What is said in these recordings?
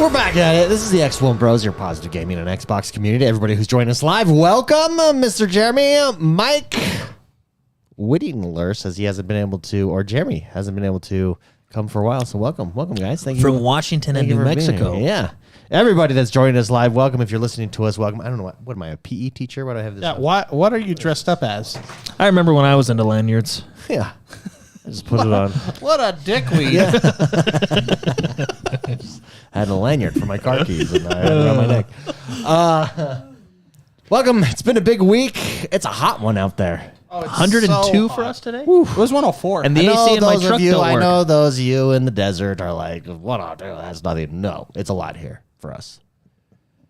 We're back at it. This is the XoneBros, your positive gaming and Xbox community. Everybody who's joining us live, welcome. Mr. Jeremy, Mike Whittingler says he hasn't been able to, or Jeremy hasn't been able to come for a while. So welcome, guys. Thank you from Washington and New Mexico. Yeah, everybody that's joining us live, welcome. If you're listening to us, welcome. I don't know what am I, a PE teacher? What do I have this? Yeah. What are you dressed up as? I remember when I was into lanyards. Yeah. I just put it on. What a dickweed. Yeah. I had a lanyard for my car keys and I had it around my neck. Welcome. It's been a big week. It's a hot one out there. Oh, 102 for us today? It was 104. And the AC in my truck don't work. I know those of you in the desert are like, what? That's nothing. No, it's a lot here for us.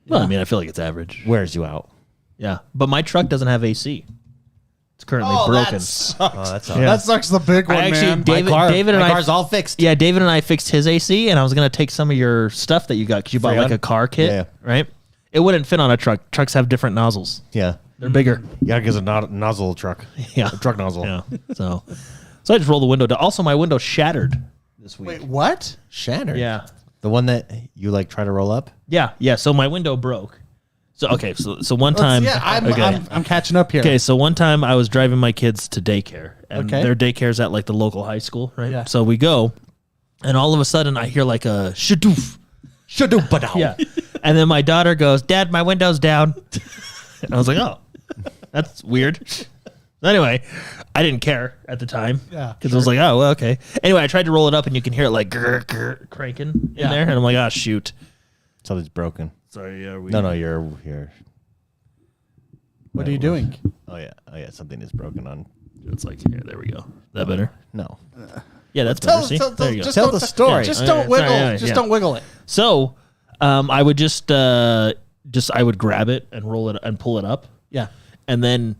Well, I mean, I feel like it's average. Wears you out. Yeah. But my truck doesn't have AC. It's currently broken. That sucks. That sucks. Yeah. That sucks the big one, man. David and my I car's all fixed. Yeah, David and I fixed his AC, and I was going to take some of your stuff that you got because you bought like a car kit, Yeah. right? It wouldn't fit on a truck. Trucks have different nozzles. Yeah. They're bigger. Yeah, because a nozzle truck. Yeah. A truck nozzle. Yeah. So I just rolled the window down. Also, my window shattered this week. Wait, what? Shattered. Yeah. The one that you like try to roll up? Yeah. Yeah. So my window broke. So, okay. So one time. Yeah, I'm catching up here. Okay, so one time I was driving my kids to daycare, and Okay. their daycare's at like the local high school, right? Yeah. So we go, and all of a sudden I hear like a shadoof. Yeah. And then my daughter goes, "Dad, my window's down." And I was like, "Oh, that's weird." So anyway, I didn't care at the time. Yeah, Because I was like, "Oh, well, okay." Anyway, I tried to roll it up, and you can hear it like grr, grr, cranking in there, and I'm like, "Oh, shoot." Something's broken. Sorry, yeah. No, you're. What are you doing? Oh yeah. Something is broken on. It's like, here, there we go. That better? No. Yeah, that's better. See? There you go. Tell the story. Just Yeah. don't wiggle. Sorry, Just don't wiggle it. So, I would just I would grab it and roll it and pull it up, Yeah. and then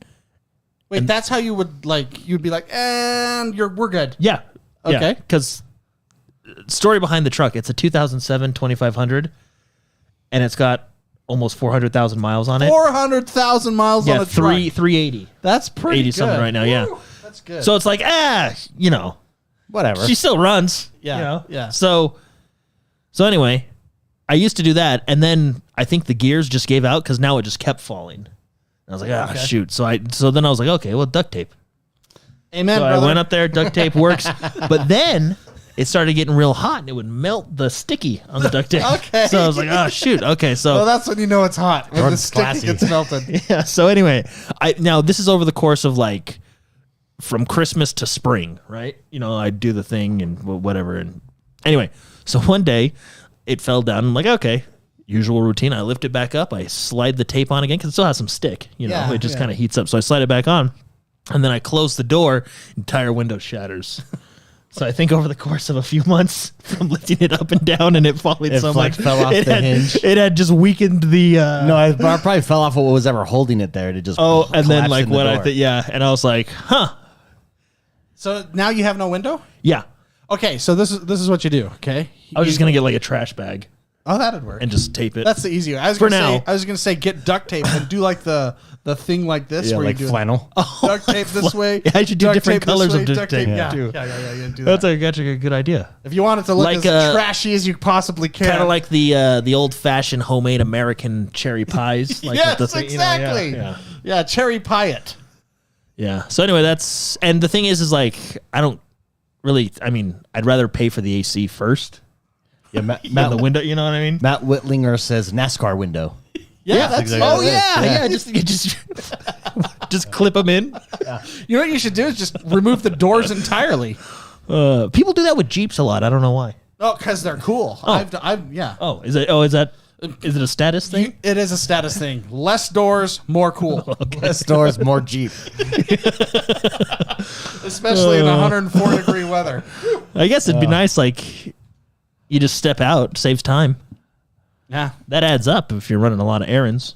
Wait, that's how you would you'd be like, and we're good. yeah, Okay. Because story behind the truck, it's a 2007 2500, and it's got almost 400,000 miles on it. 400,000 miles on a truck. 380, That's pretty 80 good. something right now. Yeah, Woo, that's good. so it's like Whatever. she still runs. Yeah, yeah. So anyway, I used to do that, and then I think the gears just gave out because now it just kept falling. I was like, shoot. So then I was like, okay, well, duct tape. Amen, So brother. I went up there, duct tape works, but then it started getting real hot, and it would melt the sticky on the duct tape. Okay. So I was like, oh shoot. Okay, so Well, that's when you know it's hot. When the Jordan's sticky classy. gets melted. yeah. So anyway, now this is over the course of like from Christmas to spring, right? You know, I do the thing and whatever, and anyway, so one day it fell down. I'm like, okay. Usual routine. I lift it back up. I slide the tape on again because it still has some stick. You know, Yeah, it just yeah. kind of heats up. So I slide it back on, and then I close the door. Entire window shatters. So I think over the course of a few months, from lifting it up and down and it falling It so like much, fell off it the had, hinge. It had just weakened the. No, it probably fell off what was ever holding it there. It just and then collapsed like in the what I door. think, yeah, and I was like, huh, So now you have no window? yeah. Okay, so this is what you do, okay? I was just gonna get like a trash bag Oh, that'd work. and just tape it. That's the easy way. I was For gonna now. say, I was gonna say get duct tape and do like the thing like this Yeah, where like you do flannel. duct tape this way. Yeah, I should do duct different tape this colors of way, duct tape, Yeah, too. yeah, do That's that. actually a good idea. If you want it to look Like, as trashy as you possibly can. Kind of like the old fashioned homemade American cherry pies. Like yes, with the thing, you know, exactly. yeah. Cherry pie it. Yeah. So anyway, and the thing is like I don't really. I mean, I'd rather pay for the AC first. Yeah, Than the window. You know what I mean? Matt Whitlinger says NASCAR window. Yeah, that's exactly Oh what it is. yeah. Just just clip them in. You know what you should do is just remove the doors entirely. People do that with Jeeps a lot. I don't know why. Oh, because they're cool. I've yeah. Oh, is it a status thing? It is a status thing. Less doors, more cool. Less doors, more Jeep. Especially in 104-degree weather. I guess it'd be nice. Like you just step out, saves time. Yeah. That adds up if you're running a lot of errands.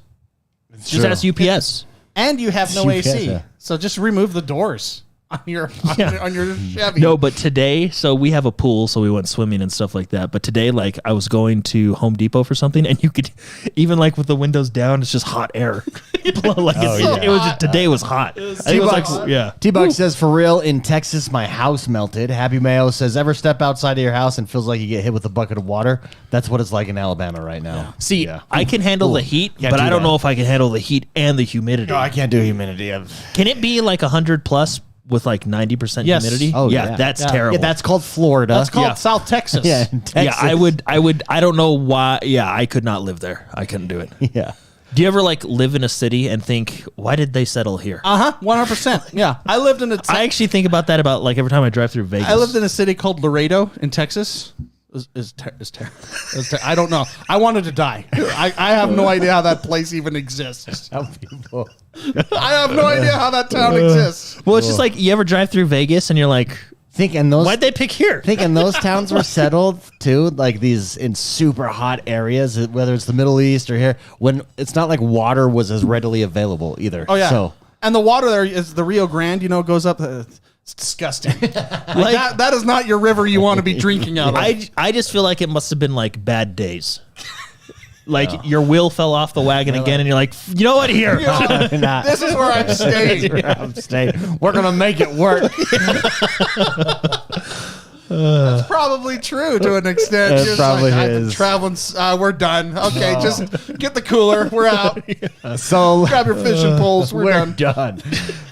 Just ask UPS. And you have no UPS, AC. yeah. So just remove the doors. on your Yeah. on your Chevy. No, but today, so we have a pool, so we went swimming and stuff like that. But today, like, I was going to Home Depot for something, and you could, even like with the windows down, it's just hot air. Like it was just, today was hot. I think it was like, yeah. T-Bug says, for real, in Texas, my house melted. Happy Mayo says, ever step outside of your house and feels like you get hit with a bucket of water? That's what it's like in Alabama right now. See, Yeah. I can handle the heat, Can't but do I don't that. know if I can handle the heat and the humidity. No, I can't do humidity. Can it be like 100 plus with like 90% Yes. humidity? Oh, yeah, yeah. that's Yeah. terrible. Yeah, that's called Florida. That's called Yeah. South Texas. yeah, in Texas. Yeah, I don't know why. Yeah, I could not live there. I couldn't do it. Yeah. Do you ever like live in a city and think, why did they settle here? 100%. Yeah, I lived in a. I actually think about that about like every time I drive through Vegas. I lived in a city called Laredo in Texas. I don't know. I wanted to die. I have no idea how that place even exists. How people. I have no idea how that town exists. Well, it's just like you ever drive through Vegas and you're like, Thinking those. why'd they pick here? Thinking those towns were settled too, like these in super hot areas, whether it's the Middle East or here, when it's not like water was as readily available either. Oh yeah. So And the water there is the Rio Grande. Goes up. It's disgusting. Like that is not your river you want to be drinking out of. I just feel like it must have been like bad days. Like your wheel fell off the wagon again, and you're like, you know what? Here, nah. This is where I'm staying. I'm staying. We're gonna make it work. That's probably true to an extent. It Just probably I've been is. traveling. We're done. Okay, just get the cooler. We're out. So Grab your fishing poles. We're done.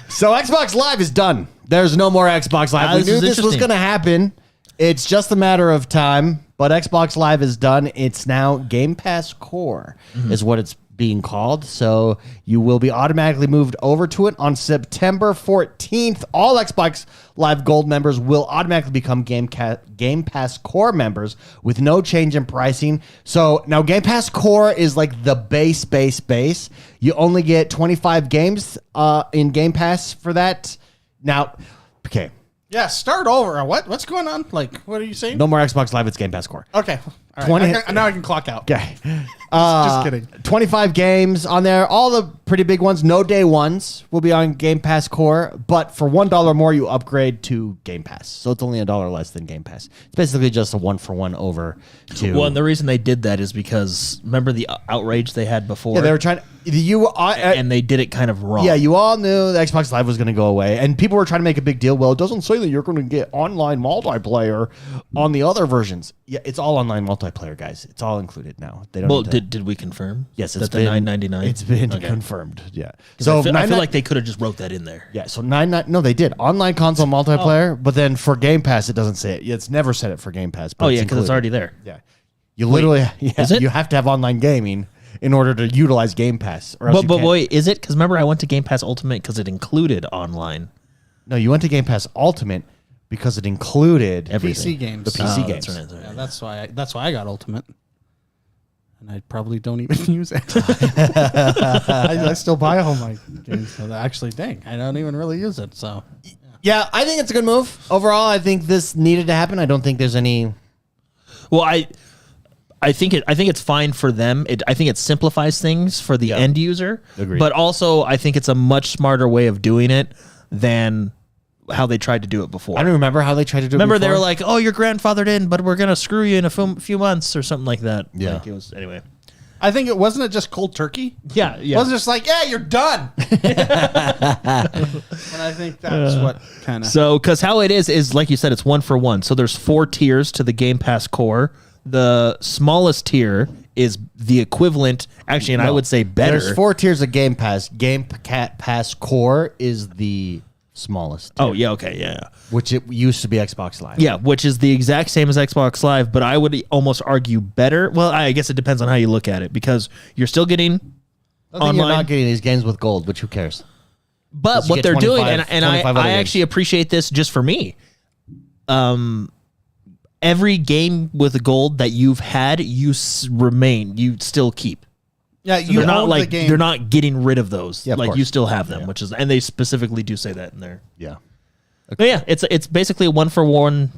So Xbox Live is done. There's no more Xbox Live. We this knew is this was interesting. going to happen. It's just a matter of time. But Xbox Live is done. It's now Game Pass Core is what it's being called. So you will be automatically moved over to it on September 14th. All Xbox Live Gold members will automatically become Game Pass Core members with no change in pricing. So now Game Pass Core is like the base. You only get 25 games in Game Pass for that. Now, okay. Yeah, start over. What's going on? Like, what are you saying? No more Xbox Live. It's Game Pass Core. Okay. All right. 20 now I can clock out. Okay. Just kidding. 25 games on there. All the pretty big ones. No day ones will be on Game Pass Core. But for $1 more, you upgrade to Game Pass. So it's only $1 less than Game Pass. It's basically just a 1-for-1 over to. Well, and the reason they did that is because remember the outrage they had before. Yeah, they were trying. and they did it kind of wrong. Yeah, you all knew the Xbox Live was going to go away, and people were trying to make a big deal. Well, it doesn't say that you're going to get online multiplayer on the other versions. Yeah, it's all online multiplayer, guys. It's all included now. They don't. Well, need to- did we confirm? yes, that the $9.99. It's been Okay. confirmed. Yeah. So I feel $9.99 like they could have just wrote that in there. Yeah, so no, they did online console multiplayer, but then for Game Pass, it doesn't say it. It's never said it for Game Pass. But Oh yeah, because it's included. already there. Yeah, you literally is it? you have to have online gaming in order to utilize Game Pass. Or else But you but can't. boy, is it? Because remember, I went to Game Pass Ultimate because it included online. No, you went to Game Pass Ultimate because it included Everything. PC games. the PC Oh, games. that's right, that's Yeah, right. that's why I got Ultimate, and I probably don't even use it. I still buy all my games. So actually, dang, I don't even really use it. So Yeah, I think it's a good move overall. I think this needed to happen. I don't think there's any. Well, I think it's fine for them. I think it simplifies things for the end user. Agreed. But also, I think it's a much smarter way of doing it than how they tried to do it before. I don't remember how they tried to do it. Remember, they before. were like, "Oh, you're grandfathered in, but we're gonna screw you in a few months or something like that." Yeah. Like, it was anyway. I think it wasn't just cold turkey. Yeah, yeah. Wasn't just like, yeah, you're done. And I think that's what kind of. So, because how it is like you said, it's 1-for-1. So there's 4 tiers to the Game Pass Core. The smallest tier is the equivalent, actually, and I would say better. There's 4 tiers of Game Pass. Pass Core is the smallest. Oh yeah, okay, yeah. Which it used to be Xbox Live. Yeah, which is the exact same as Xbox Live, but I would almost argue better. Well, I guess it depends on how you look at it, because you're still getting I think online. you're not getting these games with gold, which who cares? But you what get they're doing, 25 and I 25 other actually appreciate this just for me. Every game with gold that you've had, you still keep. Yeah, So you they're not own like the game. they're not getting rid of those. Yeah, of like course. you still have them, which is, and they specifically do say that in there. Yeah. But yeah, it's basically a 1-for-1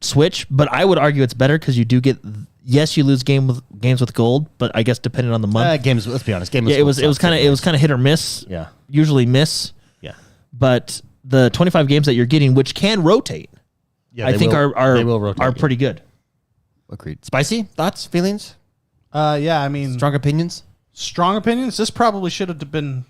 switch, but I would argue it's better because you do get, yes, you lose games with gold, but I guess depending on the month, Games. Let's be honest. yeah, it was kind of hit or miss. Yeah. Usually miss, Yeah. but the 25 games that you're getting, which can rotate, Yeah, I think they will rotate, are yeah. pretty good. Agreed. Spicy thoughts, feelings, Yeah, I mean, strong opinions. strong opinions. This probably should have been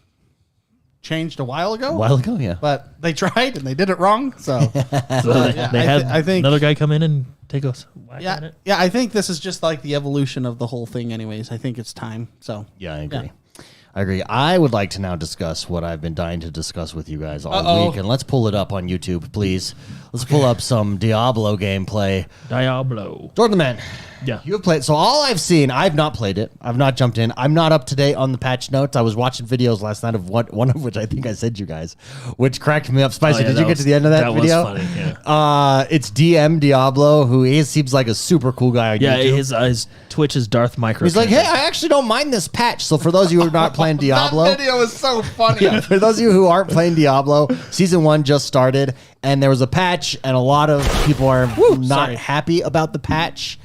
changed a while ago. A while ago, yeah. But they tried and they did it wrong. So, So yeah, they had I think another guy come in and take a whack at yeah, it. yeah. I think this is just like the evolution of the whole thing. Anyways, I think it's time. So Yeah, I agree. Yeah. I agree. I would like to now discuss what I've been dying to discuss with you guys all week, and let's pull it up on YouTube, please. Let's pull up some Diablo gameplay. Diablo. Jordan the Man, Yeah. you have played. So all I've seen, I've not played it. I've not jumped in. I'm not up to date on the patch notes. I was watching videos last night of one of which I think I sent you guys, which cracked me up. Spicy, Oh, yeah, did that you get was- to the end of that that was video? funny, yeah. It's DM Diablo, who seems like a super cool guy on Yeah, YouTube. his Twitch is Darth Micro. He's like, hey, I actually don't mind this patch. So for those of you who are not playing Diablo, that video is so funny. yeah, for those of you who aren't playing Diablo, season 1 just started, and there was a patch, and a lot of people are not sorry. happy about the patch.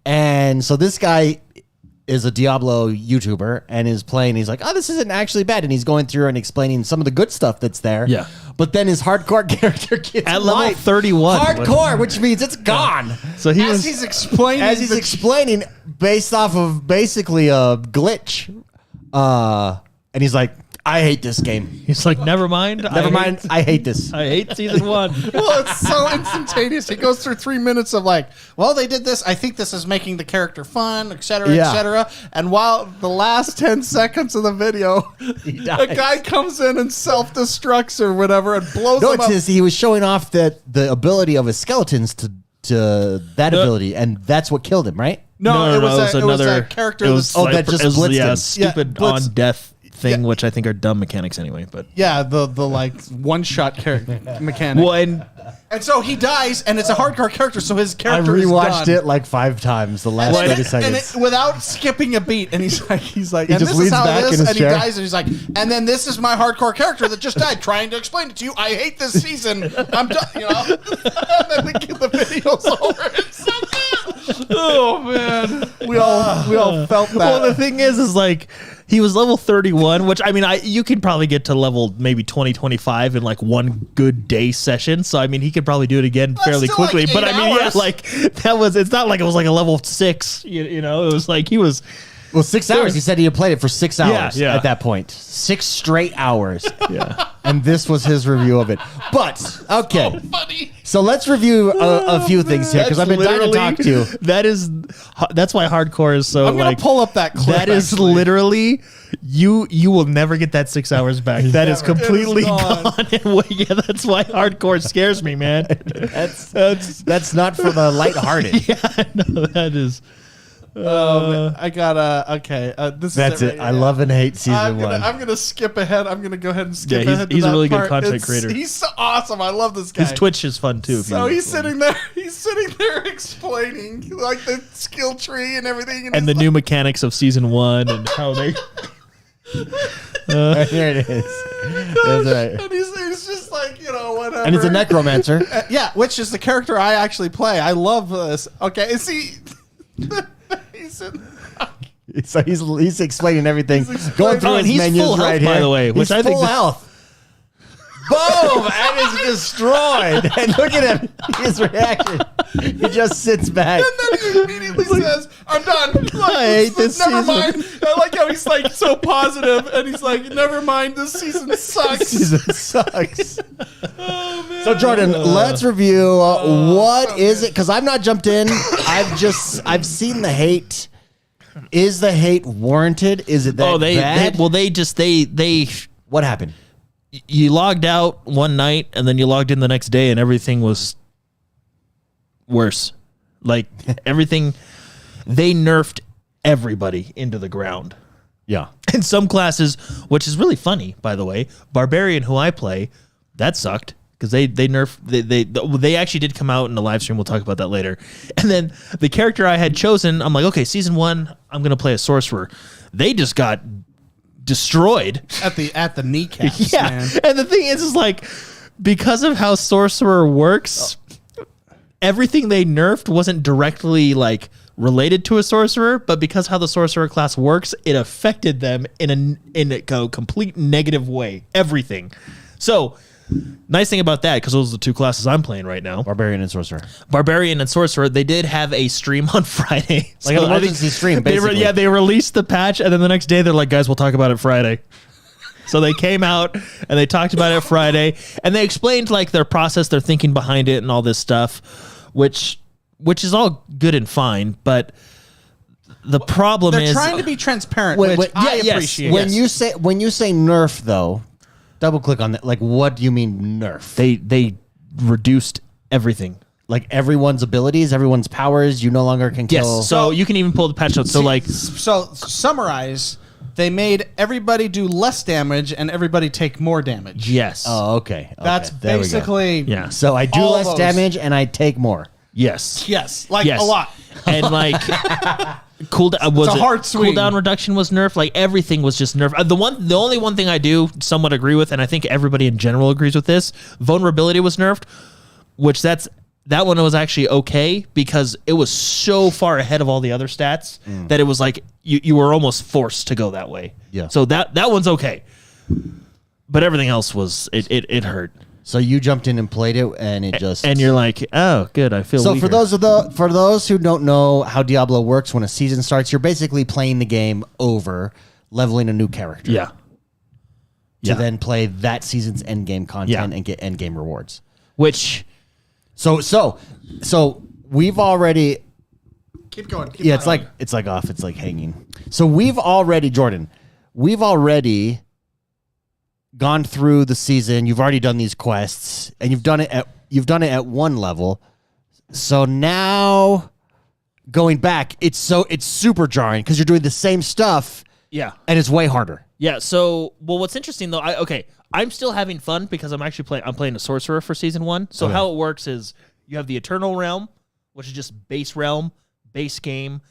And so this guy is a Diablo YouTuber and is playing. He's like, oh, this isn't actually bad. And he's going through and explaining some of the good stuff that's there. Yeah. But then his hardcore character gets At level wiped. 31. Hardcore, which means it's gone. So he As was. he's explaining, As he's explaining, based off of basically a glitch. And he's like, I hate this game. He's like, never mind. Never mind. I hate this. I hate season 1. well, it's so instantaneous. He goes through 3 minutes of like, well, they did this. I think this is making the character fun, et cetera, Yeah. et cetera. And while the last 10 seconds of the video, He a dies. guy comes in and self-destructs or whatever and blows No, him it's up. he was showing off that the ability of his skeletons to that ability, and that's what killed him, right? No, it was another a character. It was Oh, that just blitzed yeah, him. stupid Yeah, blitz. on death thing, Yeah. which I think are dumb mechanics anyway. But yeah, the like one-shot character mechanic. well, and And so he dies, and it's a hardcore character, so his I character is rewatched done. it like 5 times the last And 30 it- seconds. without skipping a beat, and he's like, and just this is leans how back it in is, his and chair. he dies, and he's like, and then this is my hardcore character that just died, trying to explain it to you. I hate this season. I'm done, you know. And then the video's over. It's so good. Oh man, we all felt that. well, the thing is like he was level 31, which I mean, you could probably get to level maybe 20, 25 in like one good day session. So I mean, he could probably do it again fairly still quickly. like but 8 I mean, hours. yeah, like that was. It's not like it was like a level 6. You know, it was like he was. Well, 6 hours. He said he had played it for 6 hours yeah. at that point. 6 straight hours. Yeah. And this was his review of it. But, okay. funny. So let's review a few things here, because I've been dying to talk to you. That's why hardcore is so I'm gonna like. pull up that clip. That is actually. literally you will never get that 6 hours back. That is Never. completely It is gone. gone. And yeah, that's why hardcore scares me, man. That's not for the lighthearted. Yeah, no, that is. I gotta. Okay, this That's is it. I love and hate season 1. I'm gonna skip ahead. I'm gonna go ahead and skip Yeah, ahead. he's to a that really good part. content It's- creator. He's so awesome. I love this guy. His Twitch is fun too. If So you he's sitting there. He's sitting there explaining like the skill tree and everything, and the he's new mechanics of season 1 and how they. Here it is. That's right. and he's just like, you know, whatever. And it's a necromancer. Yeah, which is the character I actually play. I love this. Okay, and see, he's in. So he's explaining everything, going through Oh, and his he's menus full health, right by here. the way, which he's I think full that- health. Boom! And it's destroyed. And look at him. His reaction. He just sits back. And then he immediately says, "I'm done." Like, I hate this never season. mind. I like how he's like so positive, and he's like, "Never mind. This season sucks." Season sucks. Oh, man. So Jordan, let's review what so is good. it? Because I've not jumped in. I've seen the hate. Is the hate warranted? Is it that Oh, they bad? they What happened? you logged out one night and then you logged in the next day and everything was worse. Like everything, they nerfed everybody into the ground. Yeah. In some classes, which is really funny, by the way, Barbarian, who I play, that sucked because they nerfed. They actually did come out in the live stream. We'll talk about that later. And then the character I had chosen, I'm like, okay, season 1, I'm gonna play a sorcerer. They just got destroyed. at the kneecaps. Yeah, man. and the thing is like because of how sorcerer works, everything they nerfed wasn't directly like related to a sorcerer, but because how the sorcerer class works, it affected them in a complete negative way. Everything. So Nice thing about that, because those are the two classes I'm playing right now. Barbarian and Sorcerer. Barbarian and Sorcerer, they did have a stream on Friday. Like an emergency stream, basically. They released the patch, and then the next day they're like, guys, we'll talk about it Friday. So they came out, and they talked about it Friday, and they explained like their process, their thinking behind it, and all this stuff, which is all good and fine, but the problem They're is... They're trying to be transparent, which I appreciate. When you say nerf, though, double click on that. Like, what do you mean nerf? They reduced everything. Like everyone's abilities, everyone's powers, you no longer can kill. Yes, so you can even pull the patch notes. So summarize, they made everybody do less damage and everybody take more damage. Yes. Oh, okay. That's basically... Yeah. So I do all less those. damage and I take more. Yes. Yes, like Yes. a lot. And like cooldown was It's a hard swing. cooldown reduction was nerfed. Like everything was just nerfed. The only one thing I do somewhat agree with, and I think everybody in general agrees with this, vulnerability was nerfed, which that one was actually okay because it was so far ahead of all the other stats that it was like you were almost forced to go that way. Yeah. So that one's okay. But everything else was it hurt. So you jumped in and played it, and it just... And you're like, oh, good, I feel So weaker. for those who don't know how Diablo works, when a season starts, you're basically playing the game over, leveling a new character. Yeah. To then play that season's endgame content and get endgame rewards. Which... So we've already... Keep going. Keep It's like off. It's like hanging. So we've already gone through the season. You've already done these quests, and you've done it at one level. So now going back, it's super jarring because you're doing the same stuff. Yeah. And it's way harder. Yeah. So, what's interesting though, I'm still having fun because I'm playing a sorcerer for season 1. So how it works is you have the Eternal Realm, which is just base realm, base game,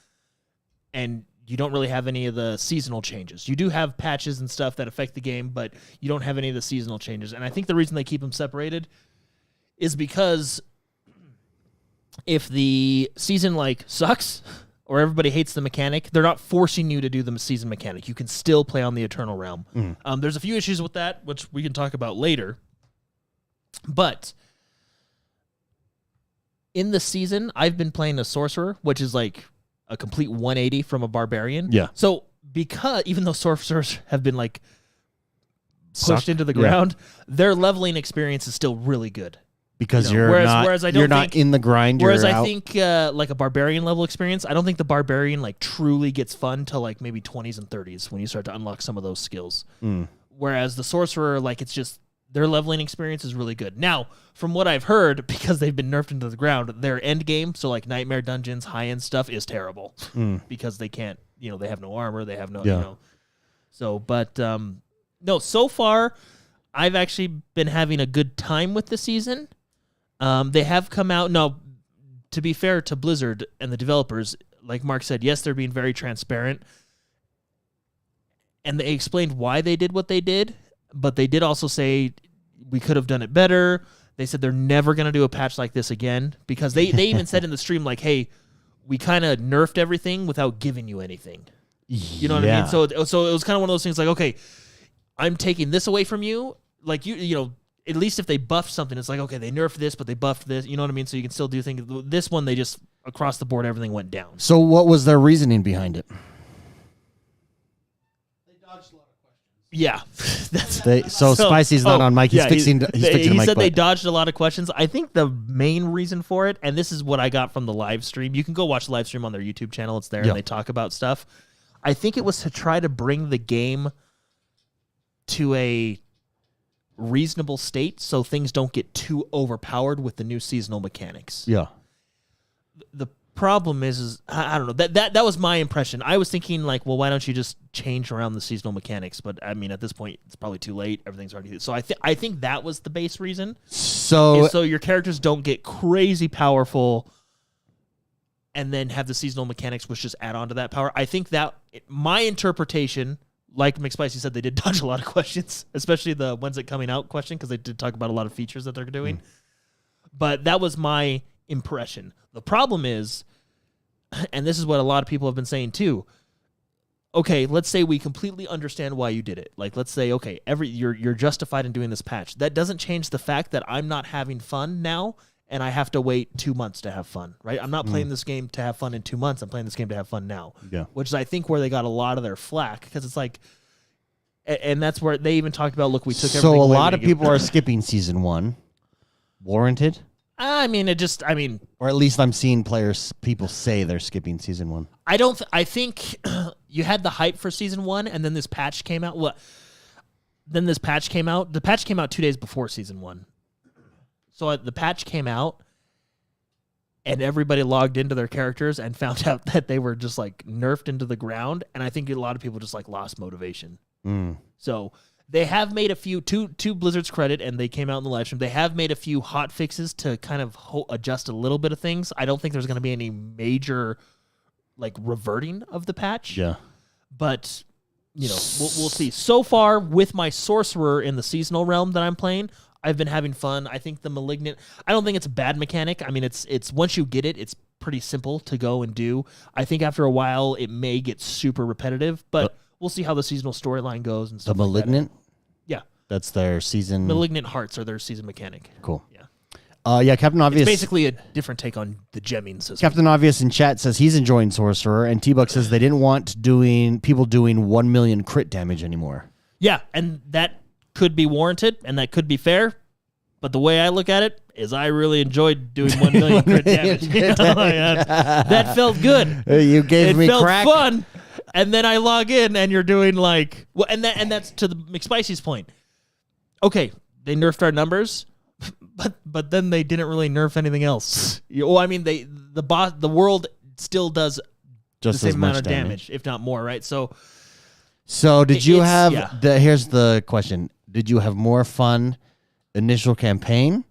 and you don't really have any of the seasonal changes. You do have patches and stuff that affect the game, but you don't have any of the seasonal changes. And I think the reason they keep them separated is because if the season like sucks or everybody hates the mechanic, they're not forcing you to do the season mechanic. You can still play on the Eternal Realm. There's a few issues with that, which we can talk about later. But in the season, I've been playing a sorcerer, which is like a complete 180 from a barbarian. Yeah. So because even though sorcerers have been like pushed Sucked. into the ground, their leveling experience is still really good. Because You know, whereas I don't you're not think- in the grind. Whereas you're I out. think like a barbarian level experience, I don't think the barbarian like truly gets fun till like maybe 20s and 30s when you start to unlock some of those skills. Whereas the sorcerer, like it's just their leveling experience is really good. Now, from what I've heard, because they've been nerfed into the ground, their end game, so like nightmare dungeons, high end stuff, is terrible because they can't, they have no armor, they have no, So, but no, so far, I've actually been having a good time with the season. They have come out. No, to be fair to Blizzard and the developers, like Mark said, yes, they're being very transparent. And they explained why they did what they did, but they did also say we could have done it better. They said they're never going to do a patch like this again because they even said in the stream, like, hey, we kind of nerfed everything without giving you anything. You know what I mean? So it was kind of one of those things like, okay, I'm taking this away from you. Like, you know, at least if they buffed something, it's like, okay, they nerfed this, but they buffed this. You know what I mean? So you can still do things. This one, they just, across the board, everything went down. So what was their reasoning behind it? They dodged a lot of questions. Yeah. That's So Spicy's not on mic. He's fixing the he mic. said they But dodged a lot of questions. I think the main reason for it, and this is what I got from the live stream. You can go watch the live stream on their YouTube channel. It's there, Yeah. and they talk about stuff. I think it was to try to bring the game to a reasonable state so things don't get too overpowered with the new seasonal mechanics. yeah. The problem is I don't know. That was my impression. I was thinking like, well, why don't you just change around the seasonal mechanics? But I mean, at this point, it's probably too late. Everything's already. So I think that was the base reason. So So your characters don't get crazy powerful, and then have the seasonal mechanics which just add on to that power. I think that my interpretation, like McSpicy said, they did dodge a lot of questions, especially the when's it coming out question, because they did talk about a lot of features that they're doing. But that was my impression. The problem is, and this is what a lot of people have been saying too, okay, let's say we completely understand why you did it. Like, let's say, okay, you're justified in doing this patch. That doesn't change the fact that I'm not having fun now, and I have to wait 2 months to have fun, right? I'm not playing this game to have fun in 2 months. I'm playing this game to have fun now. Yeah. Which is, I think, where they got a lot of their flack, because it's like, and that's where they even talked about, look, we took everything So a away, lot of people are skipping season 1. Warranted? I mean, Or at least I'm seeing people say they're skipping season 1. I think you had the hype for season 1, and then this patch came out. Then this patch came out. The patch came out 2 days before season 1. So the patch came out, and everybody logged into their characters and found out that they were just like nerfed into the ground. And I think a lot of people just like lost motivation. So they have made a few, to Blizzard's credit, and they came out in the live stream, they have made a few hot fixes to kind of adjust a little bit of things. I don't think there's going to be any major like reverting of the patch. Yeah. But, you know, we'll see. So far, with my sorcerer in the seasonal realm that I'm playing, I've been having fun. I think the Malignant, I don't think it's a bad mechanic. I mean, it's once you get it, it's pretty simple to go and do. I think after a while, it may get super repetitive, but we'll see how the seasonal storyline goes and stuff. The Malignant? Like that. Yeah. That's their season. Malignant Hearts are their season mechanic. Cool. Yeah. Yeah, Captain Obvious. It's basically a different take on the gemming system. Captain Obvious in chat says he's enjoying Sorcerer, and T-Buck says they didn't want people doing 1 million crit damage anymore. Yeah, and that could be warranted, and that could be fair, but the way I look at it is I really enjoyed doing 1 million crit damage. That felt good. You gave me crack. It felt fun, and then I log in, and you're doing like... Well, and that's to the McSpicy's point. Okay, they nerfed our numbers... But then they didn't really nerf anything else. Well, I mean, the world still does Just the as same much amount of damage, if not more, right? So did you have yeah. Here's the question: did you have more fun initial campaign,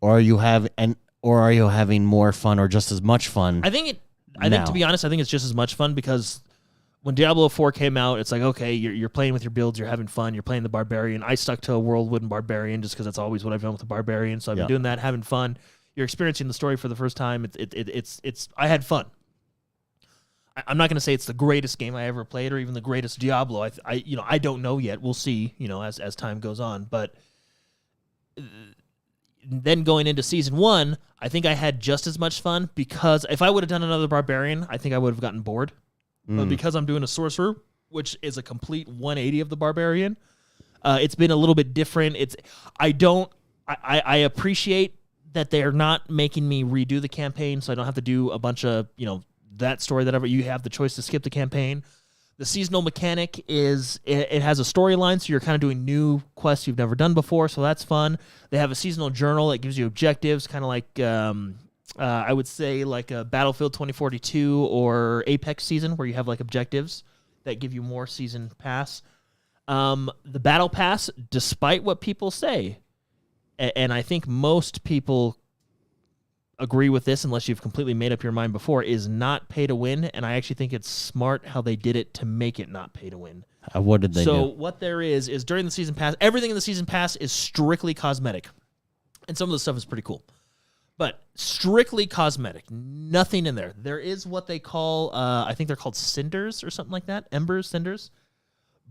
or are you having more fun or just as much fun? I think to be honest, I think it's just as much fun, because when Diablo 4 came out, it's like, okay, you're playing with your builds, you're having fun, you're playing the Barbarian. I stuck to a Whirlwind Barbarian just because that's always what I've done with the Barbarian. So I've been doing that, having fun. You're experiencing the story for the first time. It's I had fun. I'm not going to say it's the greatest game I ever played or even the greatest Diablo. I don't know yet. We'll see, as time goes on. But then going into season 1, I think I had just as much fun, because if I would have done another Barbarian, I think I would have gotten bored. But because I'm doing a sorcerer, which is a complete 180 of the Barbarian, it's been a little bit different. I appreciate that they're not making me redo the campaign, so I don't have to do a bunch of, that story, you have the choice to skip the campaign. The seasonal mechanic is, it has a storyline, so you're kind of doing new quests you've never done before, so that's fun. They have a seasonal journal that gives you objectives, kind of like... I would say like a Battlefield 2042 or Apex season, where you have like objectives that give you more season pass. The battle pass, despite what people say, and I think most people agree with this unless you've completely made up your mind before, is not pay to win, and I actually think it's smart how they did it to make it not pay to win. What did they do? So what there is during the season pass, everything in the season pass is strictly cosmetic, and some of the stuff is pretty cool. But strictly cosmetic, nothing in there. There is what they call, I think they're called cinders or something like that, embers, cinders.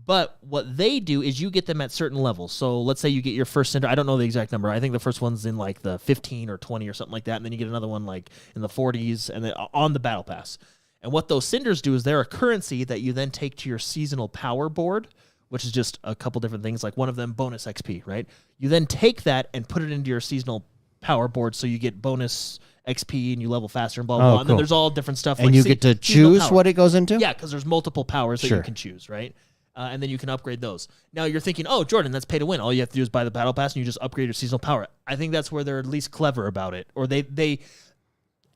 But what they do is you get them at certain levels. So let's say you get your first cinder. I don't know the exact number. I think the first one's in like the 15 or 20 or something like that. And then you get another one like in the 40s and then on the battle pass. And what those cinders do is they're a currency that you then take to your seasonal power board, which is just a couple different things. Like one of them, bonus XP, right? You then take that and put it into your seasonal power board, so you get bonus XP and you level faster and blah, blah, blah. And then there's all different stuff. And you get to choose what it goes into? Yeah, because there's multiple powers that you can choose, right? And then you can upgrade those. Now you're thinking, oh, Jordan, that's pay to win. All you have to do is buy the battle pass and you just upgrade your seasonal power. I think that's where they're at least clever about it. Or they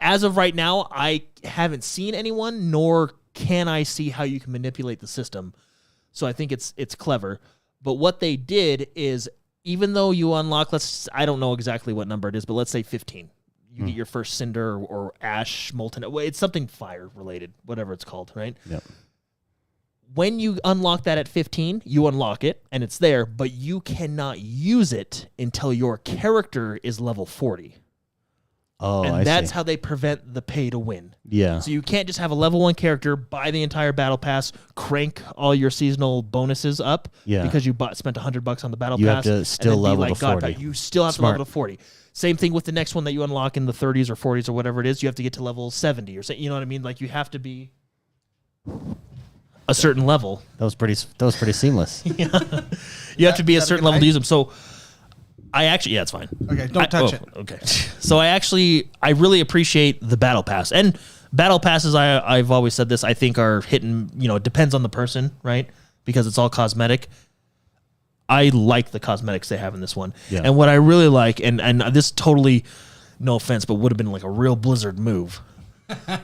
as of right now, I haven't seen anyone, nor can I see how you can manipulate the system. So I think it's clever. But what they did is, even though you unlock, I don't know exactly what number it is, but let's say 15. You get your first cinder or ash, molten. It's something fire related, whatever it's called, right? Yep. When you unlock that at 15, you unlock it and it's there, but you cannot use it until your character is level 40. Oh, and I that's see. how they prevent the pay to win. Yeah. So you can't just have a level 1 character, buy the entire battle pass, crank all your seasonal bonuses up Yeah. because you spent $100 on the battle You have pass. to and still then be level like to God 40. You still have Smart. to level to 40. Same thing with the next one that you unlock in the 30s or 40s or whatever it is. You have to get to level 70 or you know what I mean? Like you have to be a certain level. That was pretty seamless. You have to be a certain level to use them. So I actually, it's fine. Okay, don't touch it. Okay. So I really appreciate the battle pass, and battle passes. I've always said this. I think are hitting. It depends on the person, right? Because it's all cosmetic. I like the cosmetics they have in this one, Yeah. and what I really like, and this totally, no offense, but would have been like a real Blizzard move.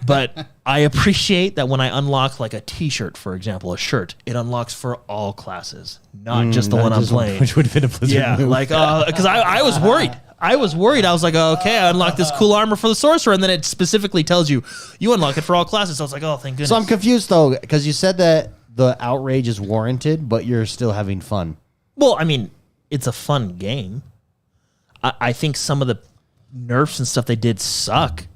But I appreciate that when I unlock like a T-shirt, for example, a shirt, it unlocks for all classes, not just the one I'm playing. Which would have been a Blizzard Yeah, move. like because I was worried. I was like, okay, I unlocked this cool armor for the sorcerer, and then it specifically tells you unlock it for all classes. So I was like, oh, thank goodness. So I'm confused though, because you said that the outrage is warranted, but you're still having fun. Well, I mean, it's a fun game. I think some of the nerfs and stuff they did suck.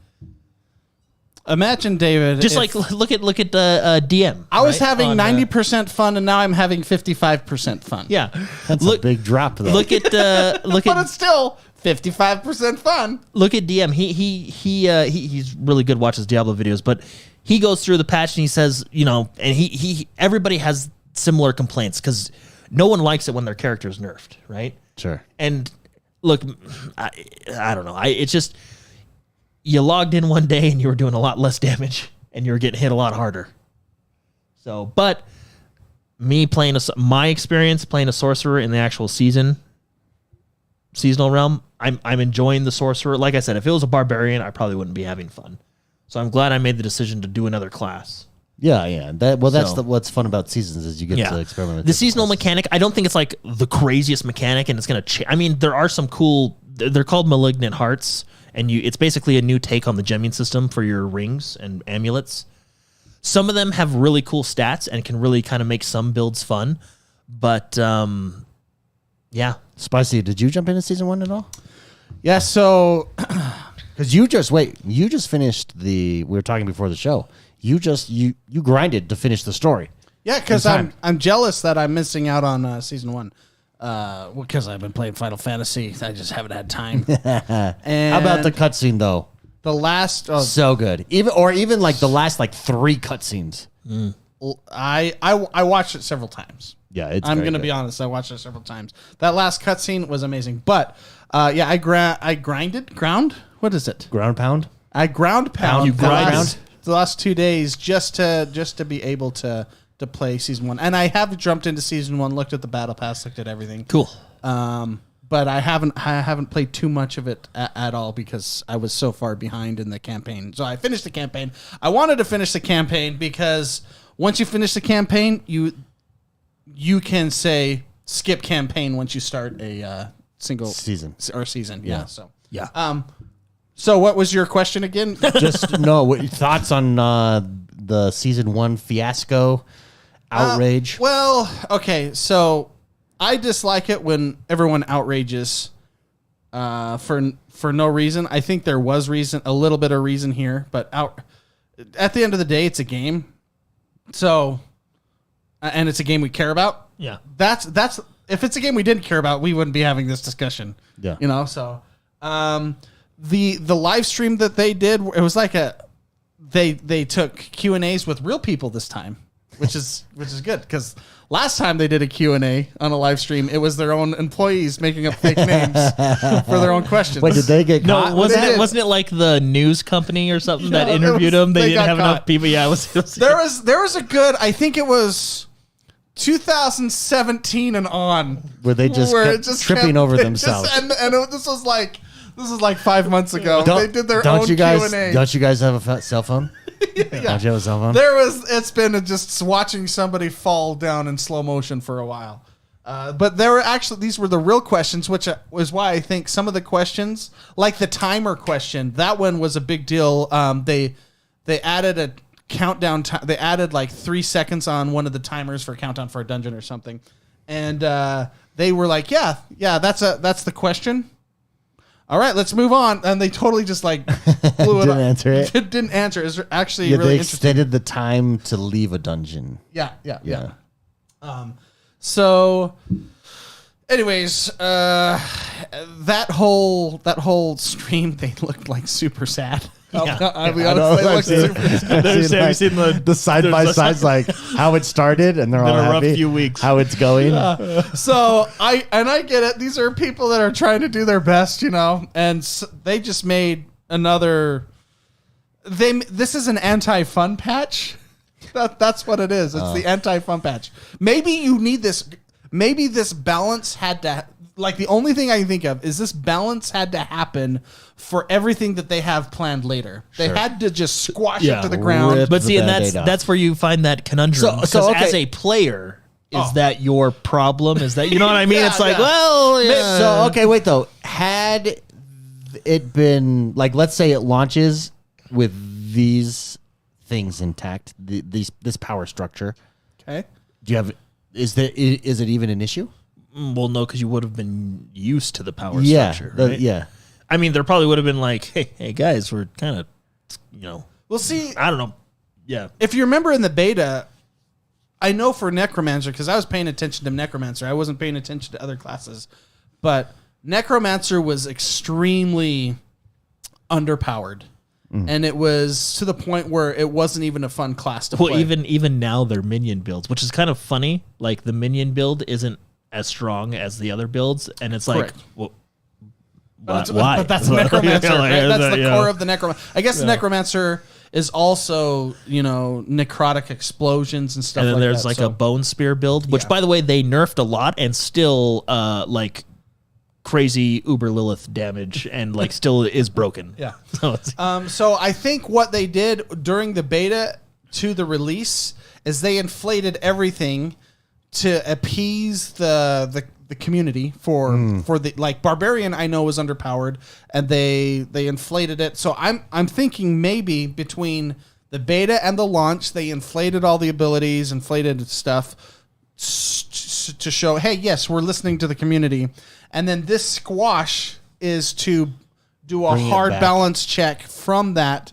Imagine, David. Just if like look at DM. I was right? having On, 90% fun, and now I'm having 55% fun. Yeah, That's a big drop though. look at But it's still 55% fun. look at DM. He's really good. Watches Diablo videos, but he goes through the patch and he says, and everybody has similar complaints because no one likes it when their character is nerfed, right? Sure. And look, I don't know. It's just you logged in one day and you were doing a lot less damage and you were getting hit a lot harder. So, but me playing my experience playing a sorcerer in the actual seasonal realm, I'm enjoying the sorcerer. Like I said, if it was a barbarian, I probably wouldn't be having fun. So I'm glad I made the decision to do another class. Yeah. That's what's fun about seasons is you get to experiment with the different seasonal classes. mechanic. I don't think it's like the craziest mechanic, and it's gonna. I mean, there are some cool. They're called malignant hearts, and it's basically a new take on the gemming system for your rings and amulets. Some of them have really cool stats and can really kind of make some builds fun, but yeah. Spicy, did you jump into season 1 at all? Yeah, so Because you just finished we were talking before the show. You grinded to finish the story. yeah, because In time. I'm jealous that I'm missing out on season 1. Because I've been playing Final Fantasy, I just haven't had time. And How about the cutscene though? the last? So good. Even like the last like 3 cutscenes. I watched it several times. Yeah, it's I'm very gonna good. be honest. I watched it several times. That last cutscene was amazing. But I ground. What is it? Ground pound. I ground pound. You grind the last 2 days just to be able to play season 1. And I have jumped into season 1, looked at the battle pass, looked at everything. Cool. But I haven't played too much of it at all because I was so far behind in the campaign. So I finished the campaign. I wanted to finish the campaign because once you finish the campaign, you can say skip campaign once you start a single Season. season. Yeah. So Yeah. So what was your question again? Just what your thoughts on the season 1 fiasco, outrage? Well, okay, so I dislike it when everyone outrages for no reason. I think there was a little bit of reason here, but at the end of the day, it's a game. So, and it's a game we care about. Yeah. That's if it's a game we didn't care about, we wouldn't be having this discussion. Yeah. So, the live stream that they did, it was like they took Q&As with real people this time, which is good because last time they did a Q&A on a live stream, it was their own employees making up fake names for their own questions. Wait, did they get caught? No, with wasn't it? it like the news company or something that No, interviewed them? They they didn't got have caught. enough people. Yeah, it was There was a good, I think it was 2017 and on, Where they just where kept tripping over themselves. This was like 5 months ago. They did their own Q&A. Don't you guys have a cell phone? Don't you have a cell phone? It's been just watching somebody fall down in slow motion for a while. But these were the real questions, which was why I think some of the questions, like the timer question, that one was a big deal. They added a countdown. They added like 3 seconds on one of the timers for a countdown for a dungeon or something, and they were like, "Yeah, that's the question." all right, let's move on. And they totally just like blew it Didn't up. answer it. Didn't answer. It's actually Yeah, really they interesting. extended the time to leave a dungeon. Yeah. So, anyways, that whole stream, they looked like super sad. I'll be honest, they looked super sad. Have you seen the side by sides, like how it started, and they're all Been a rough happy. few weeks. How it's going. So I get it. These are people that are trying to do their best, and they just made another. This is an anti-fun patch. That's what it is. It's the anti-fun patch. Maybe you need this. Maybe this balance had to. Like the only thing I can think of is this balance had to happen for everything that they have planned later. They had to just squash it to the ground. Rip But the see, and Band-Aid off. that's where you find that conundrum. So, okay. As a player, is that your problem? Is that, you know what I mean? Yeah, It's like, yeah. well, yeah. So okay, wait though. Had it been like, let's say it launches with these things intact, this power structure. Okay. Do you have? Is it even an issue? Well, no, because you would have been used to the power Yeah, structure, right? yeah. I mean, there probably would have been like, hey guys, we're kind of, Well, see, I don't know. Yeah. if you remember in the beta, I know for Necromancer, because I was paying attention to Necromancer. I wasn't paying attention to other classes. But Necromancer was extremely underpowered. And it was to the point where it wasn't even a fun class to Well, play. even now their minion builds, which is kind of funny. Like the minion build isn't as strong as the other builds, and it's like, Correct. well, Why? But that's Necromancer. Right? That's the core of the Necromancer. I guess the Necromancer is also, necrotic explosions and stuff And then like there's that. like So- a bone spear build, which Yeah. by the way they nerfed a lot and still like crazy Uber Lilith damage and like still is broken. Yeah. So it's, So I think what they did during the beta to the release is they inflated everything to appease the community for the like Barbarian. I know was underpowered, and they inflated it. So I'm thinking maybe between the beta and the launch, they inflated all the abilities, inflated stuff to show, hey, yes, we're listening to the community, and then this squash is to do a Bring it hard back. balance check from that,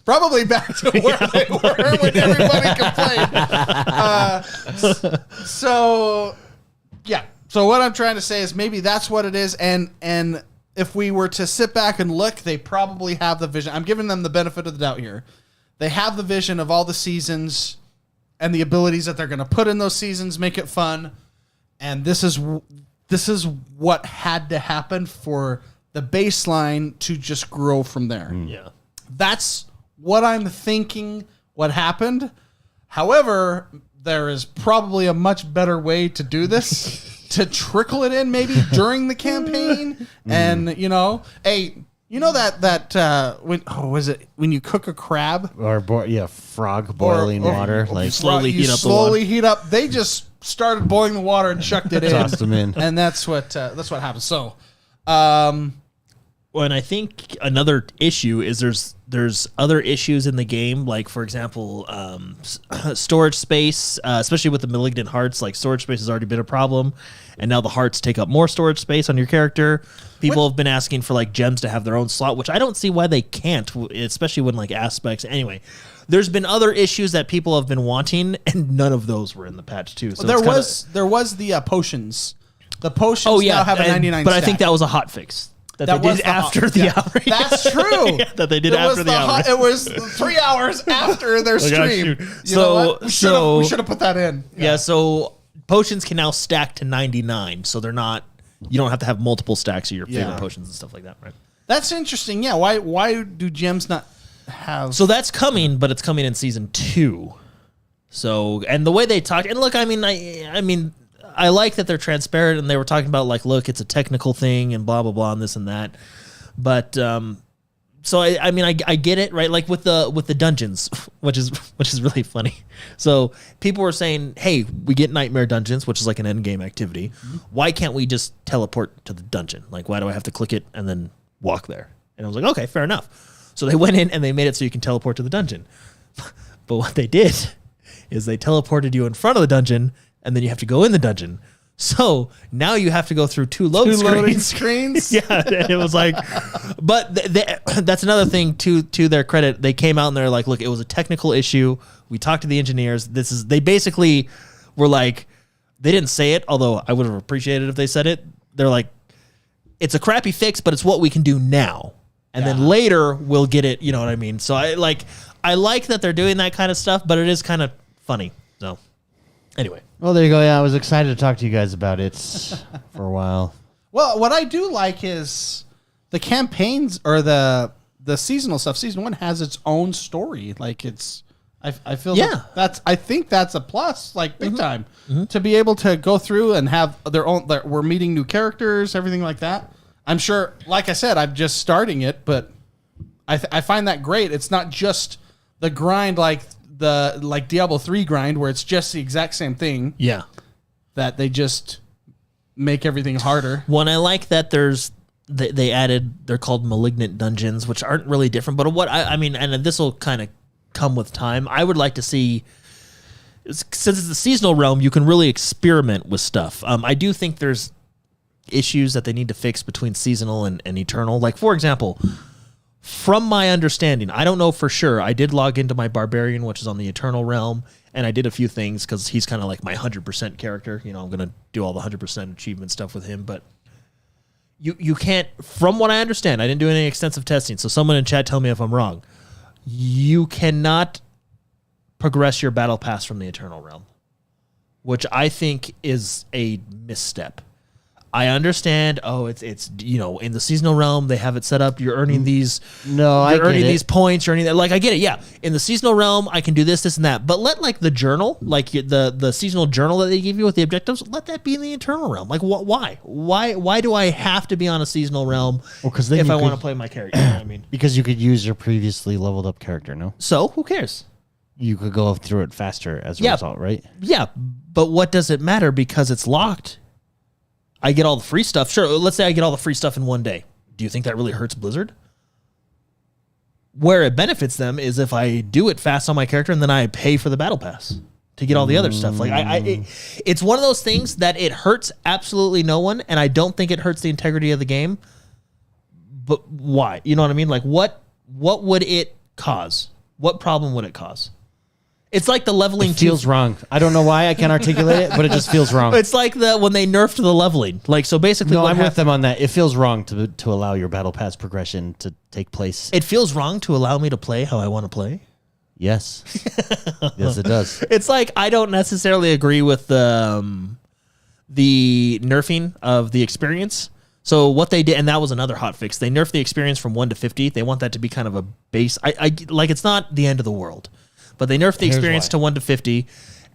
probably back to where they were when everybody complained. So what I'm trying to say is maybe that's what it is, and if we were to sit back and look, they probably have the vision. I'm giving them the benefit of the doubt here. They have the vision of all the seasons and the abilities that they're going to put in those seasons, make it fun, and this is what had to happen for the baseline to just grow from there. yeah. That's what I'm thinking what happened. However, there is probably a much better way to do this. To trickle it in maybe during the campaign. And, when you cook a crab? Or frog boiling or water, you like slowly you heat up the slowly heat up. They just started boiling the water and chucked it in. tossed them in. And that's what happened. So, Well, and I think another issue is there's other issues in the game, like for example, storage space, especially with the malignant hearts. Like storage space has already been a problem, and now the hearts take up more storage space on your character. People have been asking for like gems to have their own slot, which I don't see why they can't, especially when like aspects. Anyway, there's been other issues that people have been wanting, and none of those were in the patch too. So there it's was the potions. The potions now have a 99 but stack. I think that was a hot fix. That That they was did the after hot- the yeah, outbreak. That's true. Yeah, that they did It after was the outbreak. It was 3 hours after their stream. shoot. You know what? We So- should have put that in. Yeah, so potions can now stack to 99, so they're not. You don't have to have multiple stacks of your favorite Yeah. potions and stuff like that, right? That's interesting. Yeah. Why do gems not have? So that's coming, but it's coming in season 2. So, and the way they talked, and look, I mean, I like that they're transparent, and they were talking about like, look, it's a technical thing, and blah blah blah, and this and that. But so I get it, right? Like with the dungeons, which is really funny. So people were saying, hey, we get nightmare dungeons, which is like an end game activity. Why can't we just teleport to the dungeon? Like, why do I have to click it and then walk there? And I was like, okay, fair enough. So they went in and they made it so you can teleport to the dungeon. But what they did is they teleported you in front of the dungeon, and then you have to go in the dungeon. So now you have to go through two loading screens. Yeah, it was like, but that's another thing to their credit. They came out and they're like, look, it was a technical issue. We talked to the engineers. They basically were like, they didn't say it, although I would have appreciated if they said it. They're like, it's a crappy fix, but it's what we can do now. And then later we'll get it. You know what I mean? So I like that they're doing that kind of stuff, but it is kind of funny. So anyway. Well, there you go. Yeah, I was excited to talk to you guys about it for a while. Well, what I do like is the campaigns or the seasonal stuff. Season 1 has its own story. Like I feel I think that's a plus, like big time, to be able to go through and have their own. We're meeting new characters, everything like that. I'm sure, like I said, I'm just starting it, but I find that great. It's not just the grind like Diablo 3 grind where it's just the exact same thing. Yeah. That they just make everything harder. One, I like that they added, they're called malignant dungeons, which aren't really different, but what I mean, and this will kind of come with time. I would like to see, since it's the seasonal realm, you can really experiment with stuff. I do think there's issues that they need to fix between seasonal and eternal. Like, for example, from my understanding, I don't know for sure, I did log into my barbarian, which is on the eternal realm, and I did a few things because he's kind of like my 100% character. You know, I'm going to do all the 100% achievement stuff with him, but you can't, from what I understand, I didn't do any extensive testing, so someone in chat tell me if I'm wrong. You cannot progress your battle pass from the eternal realm, which I think is a misstep. I understand. Oh, it's you know, in the seasonal realm they have it set up. You're earning these. No, you're earning these points. You're earning that. Like I get it. Yeah, in the seasonal realm I can do this, and that. But let like the journal, like the seasonal journal that they give you with the objectives, let that be in the eternal realm. Like why? Why do I have to be on a seasonal realm? Well, because if I want to play my character, you know what I mean, because you could use your previously leveled up character. No. So who cares? You could go through it faster as a result, right? Yeah, but what does it matter because it's locked? I get all the free stuff. Sure, let's say I get all the free stuff in one day. Do you think that really hurts Blizzard? Where it benefits them is if I do it fast on my character and then I pay for the battle pass to get all the other stuff. Like it's one of those things that it hurts absolutely no one, and I don't think it hurts the integrity of the game. But why? You know what I mean? Like what would it cause? What problem would it cause? It's like the leveling. It feels wrong. I don't know why I can't articulate it, but it just feels wrong. It's like when they nerfed the leveling. Like, so basically, no, I'm with them on that. It feels wrong to allow your battle pass progression to take place. It feels wrong to allow me to play how I want to play. Yes, yes, it does. It's like I don't necessarily agree with the nerfing of the experience. So what they did, and that was another hot fix. They nerfed the experience from 1 to 50. They want that to be kind of a base. I like it's not the end of the world. But they nerfed the experience to 1 to 50.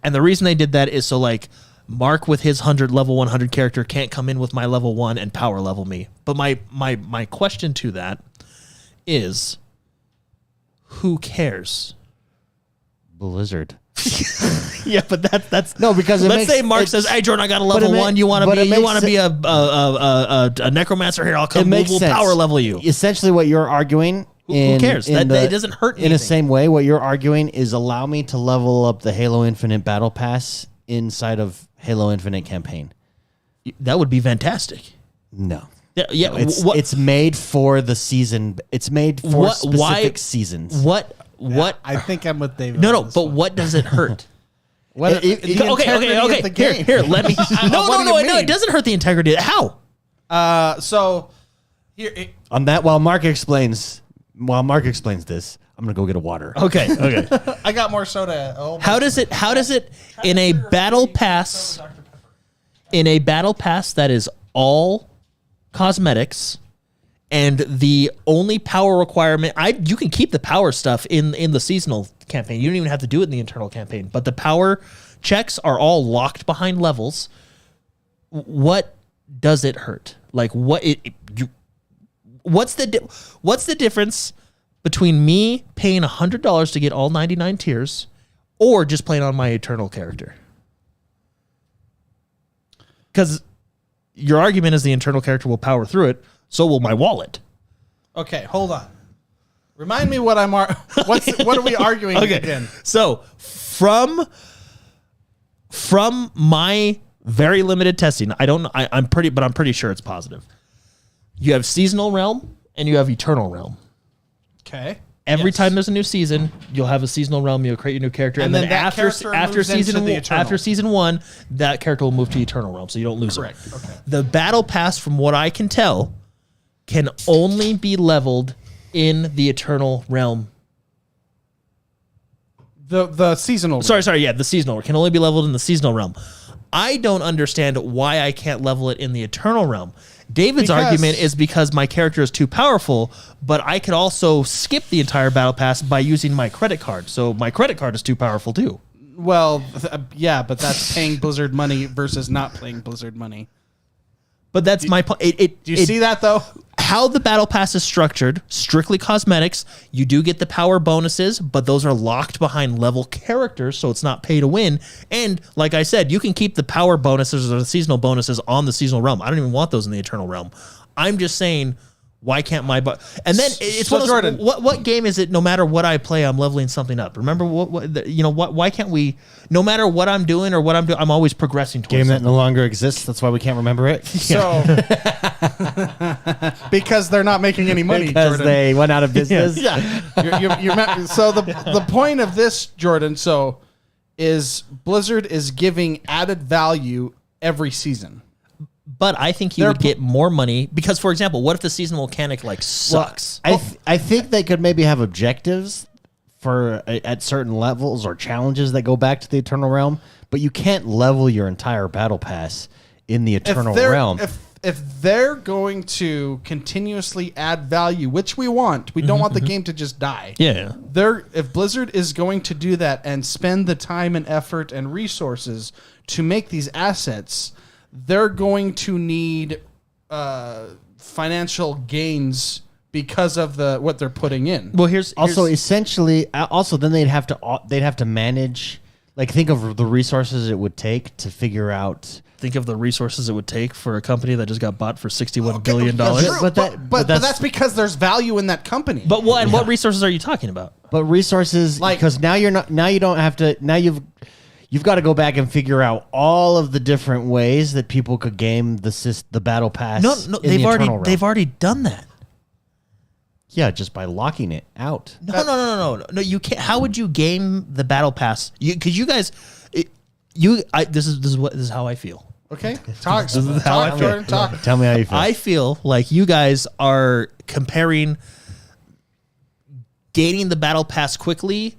And the reason they did that is so like Mark with his level 100 character can't come in with my level 1 and power level me. But my question to that is, who cares? Blizzard. Yeah, but that's no, because let's say Mark says, "Hey, Jordan, I got a level 1. You want to be a necromancer here? I'll come. We'll power level you." Essentially, what you're arguing. Who cares? That it doesn't hurt anything. In the same way, what you're arguing is allow me to level up the Halo Infinite Battle Pass inside of Halo Infinite campaign. That would be fantastic. No. Yeah, no, it's made for the season. It's made for specific seasons. What? I think I'm with David. No, but what does it hurt? Okay. Here, let me. No, it doesn't hurt the integrity. How? So here on that, while Mark explains this, I'm gonna go get a water. Okay. I got more soda. How does it in a battle pass? In a battle pass that is all cosmetics, and the only power requirement, you can keep the power stuff in the seasonal campaign. You don't even have to do it in the internal campaign. But the power checks are all locked behind levels. What does it hurt? Like what's the difference between me paying $100 to get all 99 tiers or just playing on my eternal character? Because your argument is the internal character will power through it, so will my wallet. Okay, hold on. Remind me what what are we arguing again? So from my Very limited testing. I don't know. I'm pretty sure it's positive. You have seasonal realm and you have eternal realm. Okay. Every time there's a new season, you'll have a seasonal realm. You'll create your new character, and then after season 1, that character will move to eternal realm, so you don't lose Correct. it. Okay. The battle pass, from what I can tell, can only be leveled in the eternal realm. The seasonal. Sorry, yeah, the seasonal can only be leveled in the seasonal realm. I don't understand why I can't level it in the eternal realm. David's argument is because my character is too powerful, but I could also skip the entire battle pass by using my credit card. So my credit card is too powerful too. Well, yeah, but that's paying Blizzard money versus not paying Blizzard money. But that's my point. Do you see that though? How the battle pass is structured, strictly cosmetics. You do get the power bonuses, but those are locked behind level characters, so it's not pay to win. And like I said, you can keep the power bonuses or the seasonal bonuses on the seasonal realm. I don't even want those in the eternal realm. I'm just saying, why can't my... And then it's So one of those, Jordan, what game is it? No matter what I play, I'm leveling something up. Remember why can't we? No matter what I'm doing or what I'm doing, I'm always progressing towards Game that something. no longer exists. That's why we can't remember it. So because they're not making any money, Because Jordan. they went out of business. So the point of this, Jordan, is Blizzard is giving added value every season. But I think you would get more money because, for example, what if the seasonal mechanic sucks? I think they could maybe have objectives for at certain levels or challenges that go back to the Eternal Realm, but you can't level your entire battle pass in the Eternal Realm. If they're going to continuously add value, which we want, we don't want the game to just die. Yeah. If Blizzard is going to do that and spend the time and effort and resources to make these assets, they're going to need financial gains because of what they're putting in. Well, here's essentially then they'd have to manage, like, think of the resources it would take to figure out. Think of the resources it would take for a company that just got bought for $61 billion. But that's because there's value in that company. But what resources are you talking about? But resources, because you've got to go back and figure out all of the different ways that people could game the battle pass. No, in the Eternal Realm. they've already done that. Yeah, just by locking it out. No. You can't. How would you game the battle pass? Because you guys, this is how I feel. Okay, talk, Jordan. Talk. Tell me how you feel. I feel like you guys are comparing gaining the battle pass quickly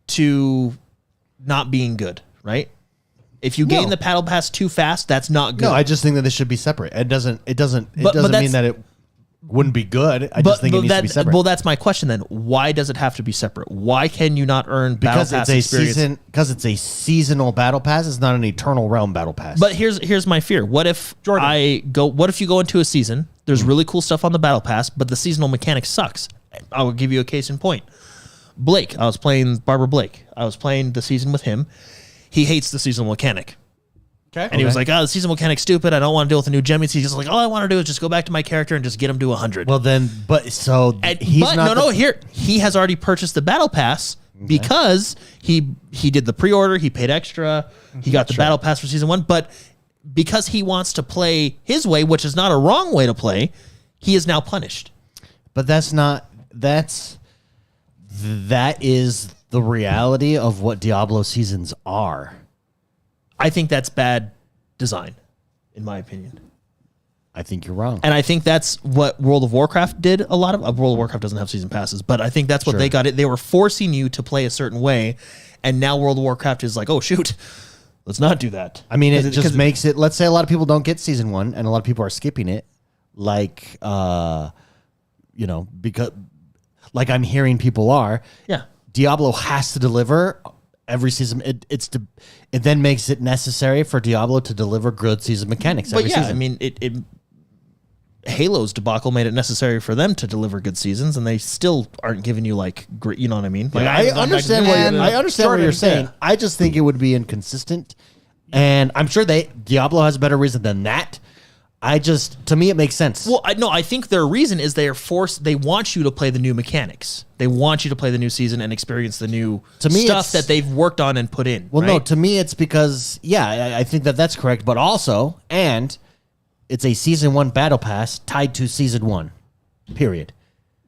to not being good, right? If you gain the battle pass too fast, that's not good. No, I just think that this should be separate. It doesn't But mean that it wouldn't be good. I just think it needs to be separate. Well, that's my question then. Why does it have to be separate? Why can you not earn battle pass experience? Because it's a seasonal battle pass. It's not an Eternal Realm battle pass. But here's my fear. What if what if you go into a season, there's really cool stuff on the battle pass, but the seasonal mechanic sucks? I will give you a case in point. Blake, I was playing Barbara Blake. I was playing the season with him. He hates the seasonal mechanic. Okay. And he was like, the seasonal mechanic's stupid. I don't want to deal with the new gemmies. He's just like, all I want to do is just go back to my character and just get him to 100. Well, then, he has already purchased the battle pass because he did the pre-order. He paid extra. He got the battle pass for season 1. But because he wants to play his way, which is not a wrong way to play, he is now punished. But that is the reality of what Diablo seasons are. I think that's bad design, in my opinion. I think you're wrong. And I think that's what World of Warcraft did a lot of. World of Warcraft doesn't have season passes, but I think that's what they got it. They were forcing you to play a certain way, and now World of Warcraft is like, oh, shoot, let's not do that. I mean, it just makes it, let's say a lot of people don't get season 1, and a lot of people are skipping it, because, like I'm hearing people are. Yeah. Diablo has to deliver every season. It then makes it necessary for Diablo to deliver good season mechanics every season. I mean, Halo's debacle made it necessary for them to deliver good seasons, and they still aren't giving you great. You know what I mean? I understand what you're saying. Yeah. I just think it would be inconsistent, and I'm sure Diablo has a better reason than that. To me, it makes sense. Well, I think their reason is they want you to play the new mechanics. They want you to play the new season and experience the new stuff that they've worked on and put in. Well, right? no, to me, it's because, I think that's correct. But also, it's a season 1 battle pass tied to season 1, period.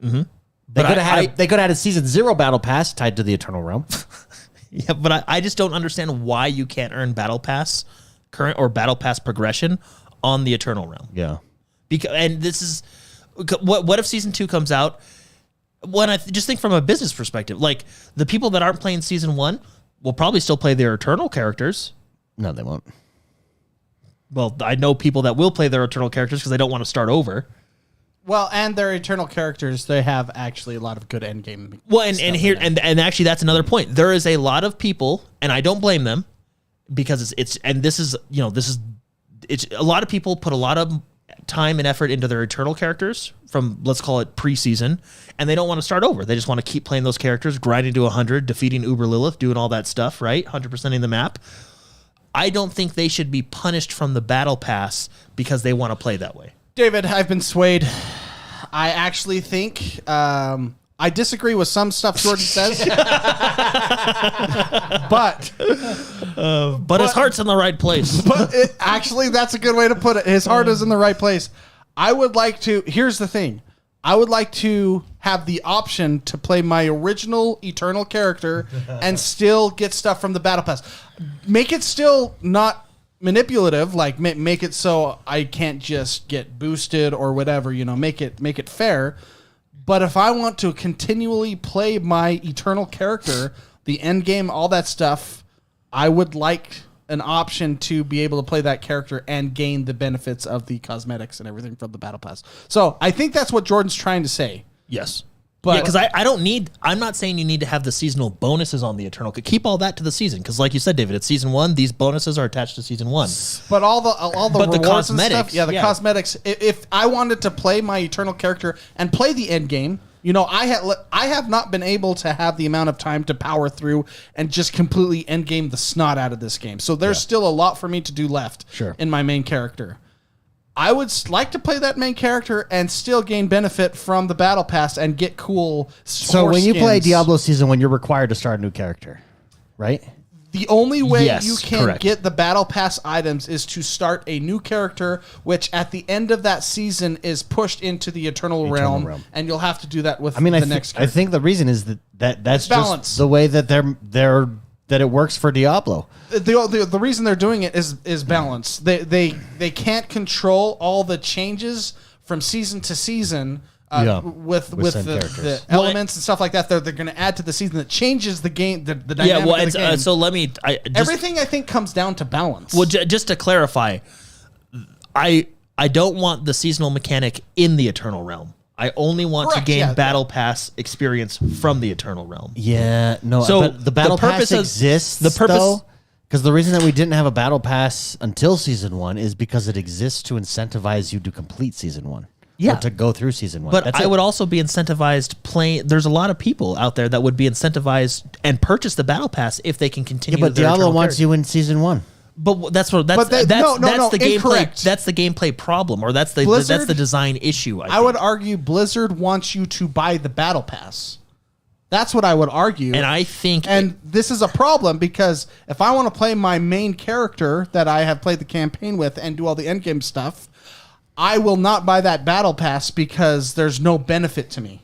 Mm-hmm. They could have had a season 0 battle pass tied to the Eternal Realm. Yeah, but I just don't understand why you can't earn battle pass current or battle pass progression on the Eternal Realm. Yeah. And this is what if season 2 comes out? When I just think from a business perspective, like the people that aren't playing season 1 will probably still play their Eternal characters. No, they won't. Well, I know people that will play their Eternal characters because they don't want to start over. Well, and their Eternal characters, they have actually a lot of good endgame. Well, and actually that's another point. There is a lot of people, and I don't blame them because it's a lot of people put a lot of time and effort into their Eternal characters from, let's call it preseason, and they don't want to start over. They just want to keep playing those characters, grinding to 100, defeating Uber Lilith, doing all that stuff, right? 100%ing the map. I don't think they should be punished from the battle pass because they want to play that way. David, I've been swayed. I actually think I disagree with some stuff Jordan says, but his heart's in the right place. But actually, that's a good way to put it. His heart is in the right place. Here's the thing. I would like to have the option to play my original Eternal character and still get stuff from the Battle Pass. Make it still not manipulative, like make it so I can't just get boosted or whatever, make it fair. But if I want to continually play my Eternal character, the end game, all that stuff, I would like an option to be able to play that character and gain the benefits of the cosmetics and everything from the Battle Pass. So I think that's what Jordan's trying to say. Yes. But because I'm not saying you need to have the seasonal bonuses on the Eternal. Keep all that to the season. Because like you said, David, it's season 1. These bonuses are attached to season 1. But all the rewards cosmetics, and stuff, the cosmetics. If I wanted to play my Eternal character and play the end game, I have not been able to have the amount of time to power through and just completely end game the snot out of this game. So there's still a lot for me to do left in my main character. I would like to play that main character and still gain benefit from the battle pass and get cool. So when you play Diablo Season 1, you're required to start a new character, right? The only way Yes, you can correct. get the battle pass items is to start a new character, which at the end of that season is pushed into the Eternal Realm, and you'll have to do that with the next character. I think the reason is that's balance. just the way that that it works for Diablo. The reason they're doing it is balance. They can't control all the changes from season to season with the elements and stuff like that. They're going to add to the season that changes the game, the dynamic of the game. So let me... Everything, I think, comes down to balance. Well, just to clarify, I don't want the seasonal mechanic in the Eternal Realm. I only want to gain Battle Pass experience from the Eternal Realm. Yeah, no. So but the Battle Pass exists. Because the reason that we didn't have a Battle Pass until Season 1 is because it exists to incentivize you to complete Season 1. Yeah. Or to go through Season 1. But I would also be incentivized playing... There's a lot of people out there that would be incentivized and purchase the Battle Pass if they can continue but their Diablo Eternal wants you in Season 1. But that's the gameplay. Incorrect. That's the gameplay problem, or that's the design issue. I would argue Blizzard wants you to buy the Battle Pass. That's what I would argue. And I think... And this is a problem because if I want to play my main character that I have played the campaign with and do all the endgame stuff, I will not buy that Battle Pass because there's no benefit to me.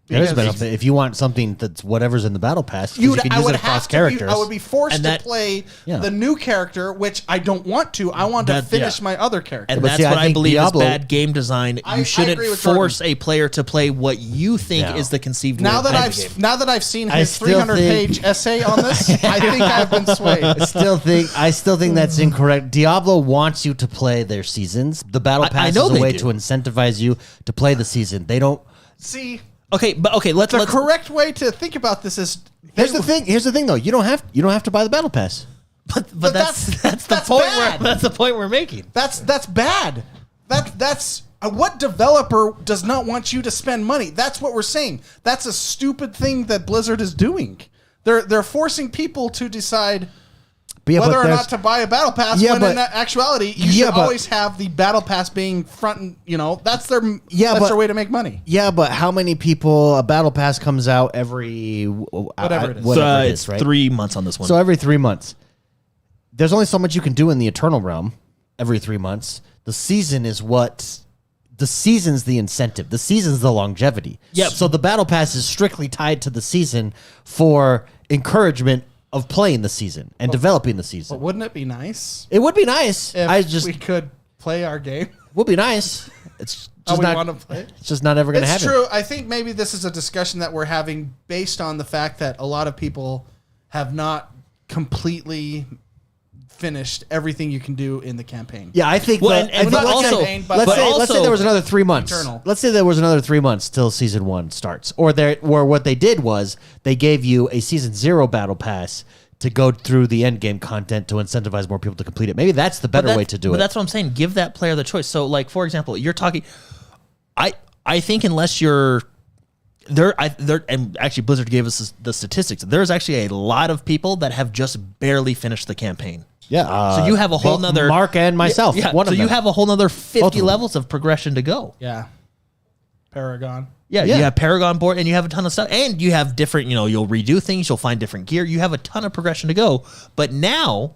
There's benefit. If you want something that's whatever's in the Battle Pass, you can use it across characters. I would be forced to play the new character, which I don't want to. I want to finish my other character. And that's what I believe Diablo, is bad game design. You shouldn't force a player to play what you think is the conceived now way that game. Now that I've seen his 300-page essay on this, I think I've been swayed. I still think that's incorrect. Diablo wants you to play their seasons. The Battle Pass is a way to incentivize you to play the season. They don't... See... Let's correct way to think about this is here's the thing though. You don't have to buy the Battle Pass. But that's the point that's the point we're making. That's bad. That's what developer does not want you to spend money? That's what we're saying. That's a stupid thing that Blizzard is doing. They're forcing people to decide But yeah, whether but or there's- not to buy a battle pass. Yeah, when but- in actuality, you Yeah, should but- always have the battle pass being front. And, that's their Yeah, but- their way to make money. Yeah, but how many people a battle pass comes out every Whatever it is. whatever it it's is, right? 3 months on this one. So every 3 months. There's only so much you can do in the Eternal Realm every 3 months. The season's the incentive. The season's the longevity. Yep. So the battle pass is strictly tied to the season for encouragement of playing the season and developing the But season. wouldn't it be nice It would be nice. if we could play our game? would be nice. It's How just we not. want to play it? It's just not ever going to It's happen. true. I think maybe this is a discussion that we're having based on the fact that a lot of people have not completely finished everything you can do in the campaign. Yeah, I think. Well, that- and I but think- also- campaign, but let's say also- there was another 3 months. Eternal. Let's say there was another 3 months till season 1 starts, or what they did was they gave you a season 0 battle pass to go through the end game content to incentivize more people to complete it. Maybe that's the better way to do but it. that's what I'm saying. Give that player the choice. So, like, for example, you're talking. I think unless you're there, and actually Blizzard gave us the statistics. There's actually a lot of people that have just barely finished the campaign. Yeah. So you have a whole both nother Mark and myself. Yeah, one so of you them. have a whole nother Both 50 of them. levels of progression to go. Yeah. Paragon. Yeah, Yeah. you have Paragon board, and you have a ton of stuff, and you have different. You'll redo things, you'll find different gear. You have a ton of progression to go. But now,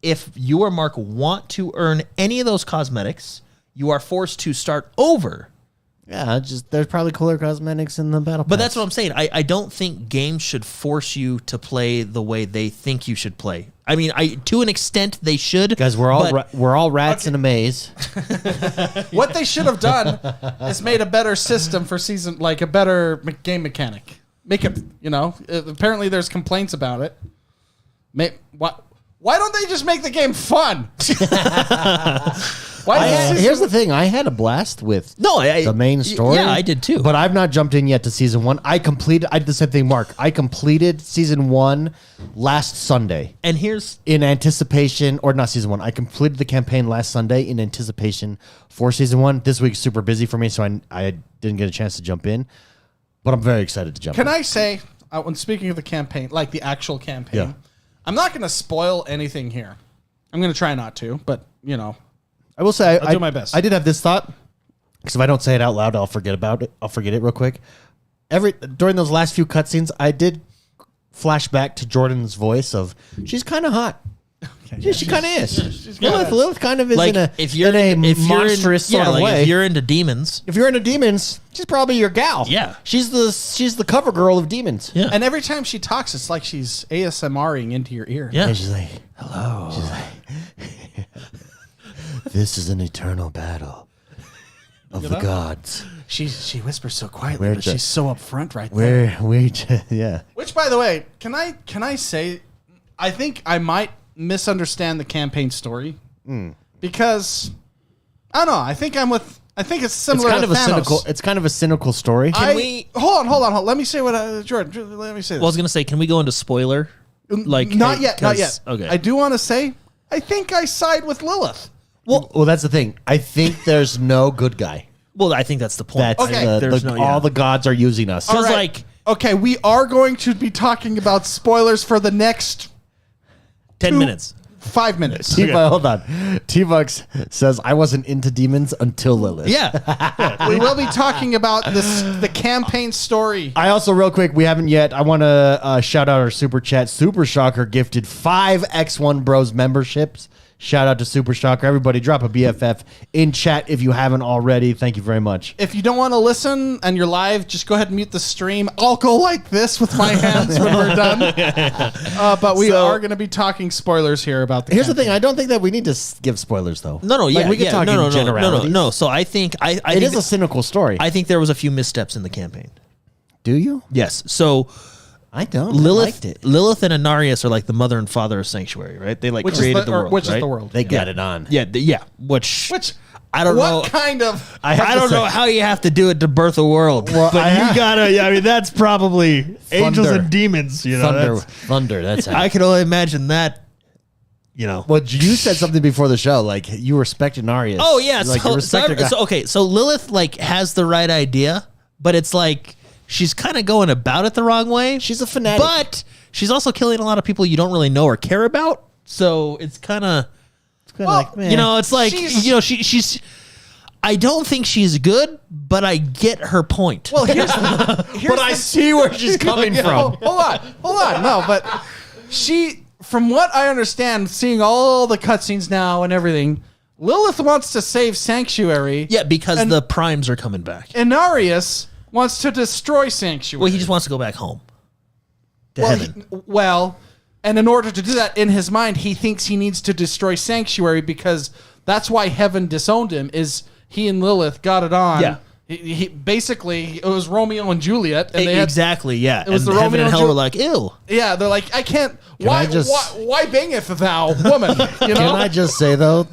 if you or Mark want to earn any of those cosmetics, you are forced to start over. Yeah, just there's probably cooler cosmetics in the battle. But pass. that's what I'm saying. I don't think games should force you to play the way they think you should play. I mean, to an extent they should. Guys, we're all but- we're all rats in a maze. What they should have done is made a better system for season, like a better game mechanic. Make it, apparently there's complaints about it. Why don't they just make the game fun? Here's the thing: I had a blast with the main story. Yeah, I did too. But I've not jumped in yet to season 1. I did the same thing, Mark. I completed season 1 last Sunday And here's in anticipation, or not season 1. I completed the campaign last Sunday in anticipation for season 1. This week's super busy for me, so I didn't get a chance to jump in. But I'm very excited to jump in. Can I say, when speaking of the campaign, like the actual campaign, Yeah. I'm not going to spoil anything here. I'm going to try not to, but, I will say I'll do my best. I did have this thought because if I don't say it out loud, I'll forget about it. I'll forget it real quick. During those last few cutscenes, I did flash back to Jordan's voice of she's kind of hot. Yeah, she kind of is. Lilith kind of is like in a if you're in a if you're monstrous in, yeah, sort of like way. if you're into demons, If you're into demons, she's probably your gal. Yeah. she's the cover girl of demons. yeah, And every time she talks, it's like she's ASMRing into your ear. yeah. And she's like, hello. She's like, this is an eternal battle of the gods. She whispers so quietly, We're but just- she's so upfront right there. Yeah. Which, by the way, can I say, I think I might misunderstand the campaign story because I don't know. I think it's similar. It's kind to of Thanos. a cynical. It's kind of a cynical story. Hold on. Let me say what Jordan. Let me say this. Well, I was gonna say, can we go into spoiler? Like, not yet. 'cause- Okay. I do want to say, I think I side with Lilith. Well, that's the thing. I think there's no good guy. Well, I think that's the point. That's Okay. There's no- all the gods are using us. Feels All right. like Okay, we are going to be talking about spoilers for the next 10 minutes. 5 minutes. Hold on. T-Bucks says, I wasn't into demons until Lilith. Yeah. We will be talking about the campaign story. I also, real quick, we haven't yet. I want to shout out our super chat. Super Shocker gifted 5 XoneBros memberships. Shout out to Super Shocker. Everybody drop a BFF in chat if you haven't already. Thank you very much. If you don't want to listen and you're live, just go ahead and mute the stream. I'll go like this with my hands when we're done. But we are going to be talking spoilers here about the Here's the campaign. thing. I don't think that we need to give spoilers, though. No, Like, yeah. we can yeah. talk no, in generalities. No. So I think I It think is a cynical story. I think there was a few missteps in the campaign. Do you? Yes. So I don't. I Lilith, liked it. Lilith and Anarias are like the mother and father of Sanctuary, right? They like Which created is the world. which is right? the world. They got it on. Yeah, yeah. Which I don't what know. kind of I have I to don't say- know how you have to do it to birth a world. Well, but I- you gotta. Yeah, I mean, that's probably angels Thunder. and demons. You know, Thunder. That's how. I can only imagine that. You know. Well, you said something before the show, like you respected Narius. Oh yeah. like So, you respect a guy. okay. So Lilith like has the right idea, but it's like she's kind of going about it the wrong way. She's a fanatic. But she's also killing a lot of people you don't really know or care about. So it's kind of, Like, man. you know, it's like, She's- you know, she's. I don't think she's good, but I get her point. Well, here's but I see where she's coming from. Hold on. No, but she, from what I understand, seeing all the cutscenes now and everything, Lilith wants to save Sanctuary. yeah, because the primes are coming back. Inarius wants to destroy Sanctuary. Well, he just wants to go back home to heaven. And in order to do that, in his mind, he thinks he needs to destroy Sanctuary because that's why heaven disowned him. Is he and Lilith got it on? Yeah. He basically, it was Romeo and Juliet, and they had, Exactly, yeah. It was and the heaven Romeo and hell and were like, ew. yeah, they're like, I can't. Why bangeth thou, woman? You know? Can I just say though,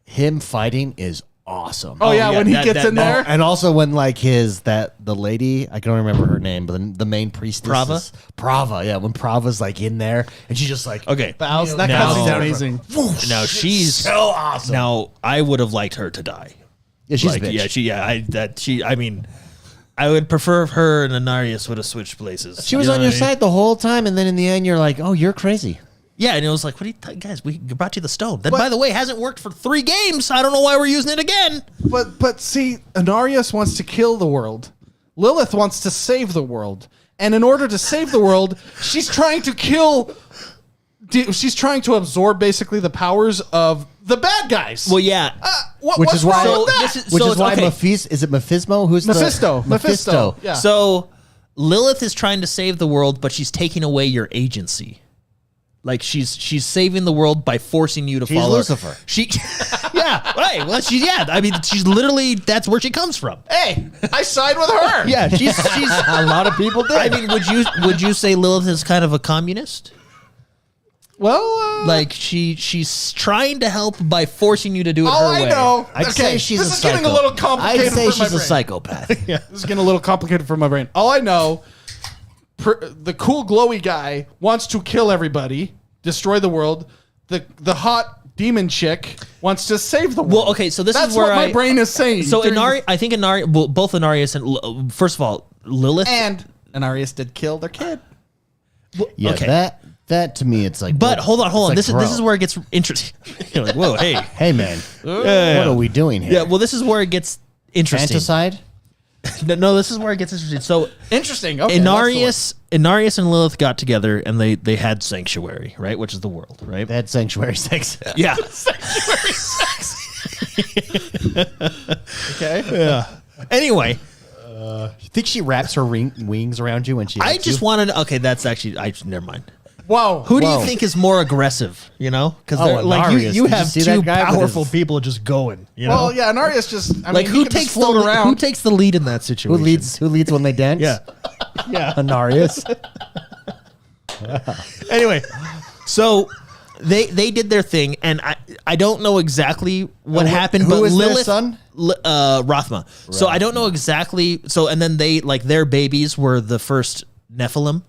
him fighting is awesome. Oh, yeah, yeah, when he that- gets that- in there. And also when like the lady, I can't remember her name, but the main priestess, Prava? Prava, yeah. When Prava's like in there, and she's just like, Okay. bows. That Now- cutscene's amazing. Now she's so awesome. Now I would have liked her to die. Yeah, she's Like, a bitch. I mean, I would prefer if her and Anarius would have switched places. She was You know on what your I mean? side the whole time, and then in the end, you're like, oh, you're crazy. Yeah, and it was like, what do you guys? We brought you the stone. That, by the way, hasn't worked for 3 games. I don't know why we're using it again. But see, Inarius wants to kill the world. Lilith wants to save the world. And in order to save the world, she's trying to kill. She's trying to absorb basically the powers of the bad guys. Well, yeah. Which What's is why, wrong with that? which so is why okay. is it Mephismo? Who's Mephisto. the Mephisto. Yeah. So Lilith is trying to save the world, but she's taking away your agency. Like she's saving the world by forcing you to She's follow her. Lucifer. She, yeah, right. Well, I mean, she's literally that's where she comes from. Hey, I side with her. Yeah, she's. A lot of people did. I mean, would you say Lilith is kind of a communist? Well, Like she's trying to help by forcing you to do it all her I way. know. I'd say she's this a is getting a psycho. little complicated I'd say for my she's a brain. psychopath. This is getting a little complicated for my brain. All I know, the cool glowy guy wants to kill everybody, destroy the world. The hot demon chick wants to save the world. Well, okay, so this That's is where what my brain is saying. So during Inari, I think Inari, well, both Inarius and first of all Lilith, and Inarius did kill their kid. Yeah, Okay. that to me, it's like. but hold on. it's like, This bro, is where it gets interesting. You're like, whoa, hey, Hey man, what are we doing here? yeah. Well, this is where it gets interesting. Fantaside. No, this is where it gets interesting. So Interesting. Okay, Inarius and Lilith got together and they had Sanctuary, right, which is the world, right? They had sanctuary sex. Yeah. Sanctuary sex. Okay. Yeah. Anyway, You think she wraps her wings around you when she? I hits just you? wanted. Okay, that's actually. Never mind. Whoa. Who do Whoa. you think is more aggressive? You know, because Oh, like Inarius. you Did you have see two that guy with powerful his- people just going. You know, Well, yeah, Inarius just. I like mean, who he can takes just float the around. who takes the lead in that Who situation? leads when they dance? Yeah, yeah. Anarius. Anyway, so they did their thing, and I don't know exactly what happened, who but is their Lilith, son? Rothma. So I don't know exactly. So and then they like their babies were the first Nephilim,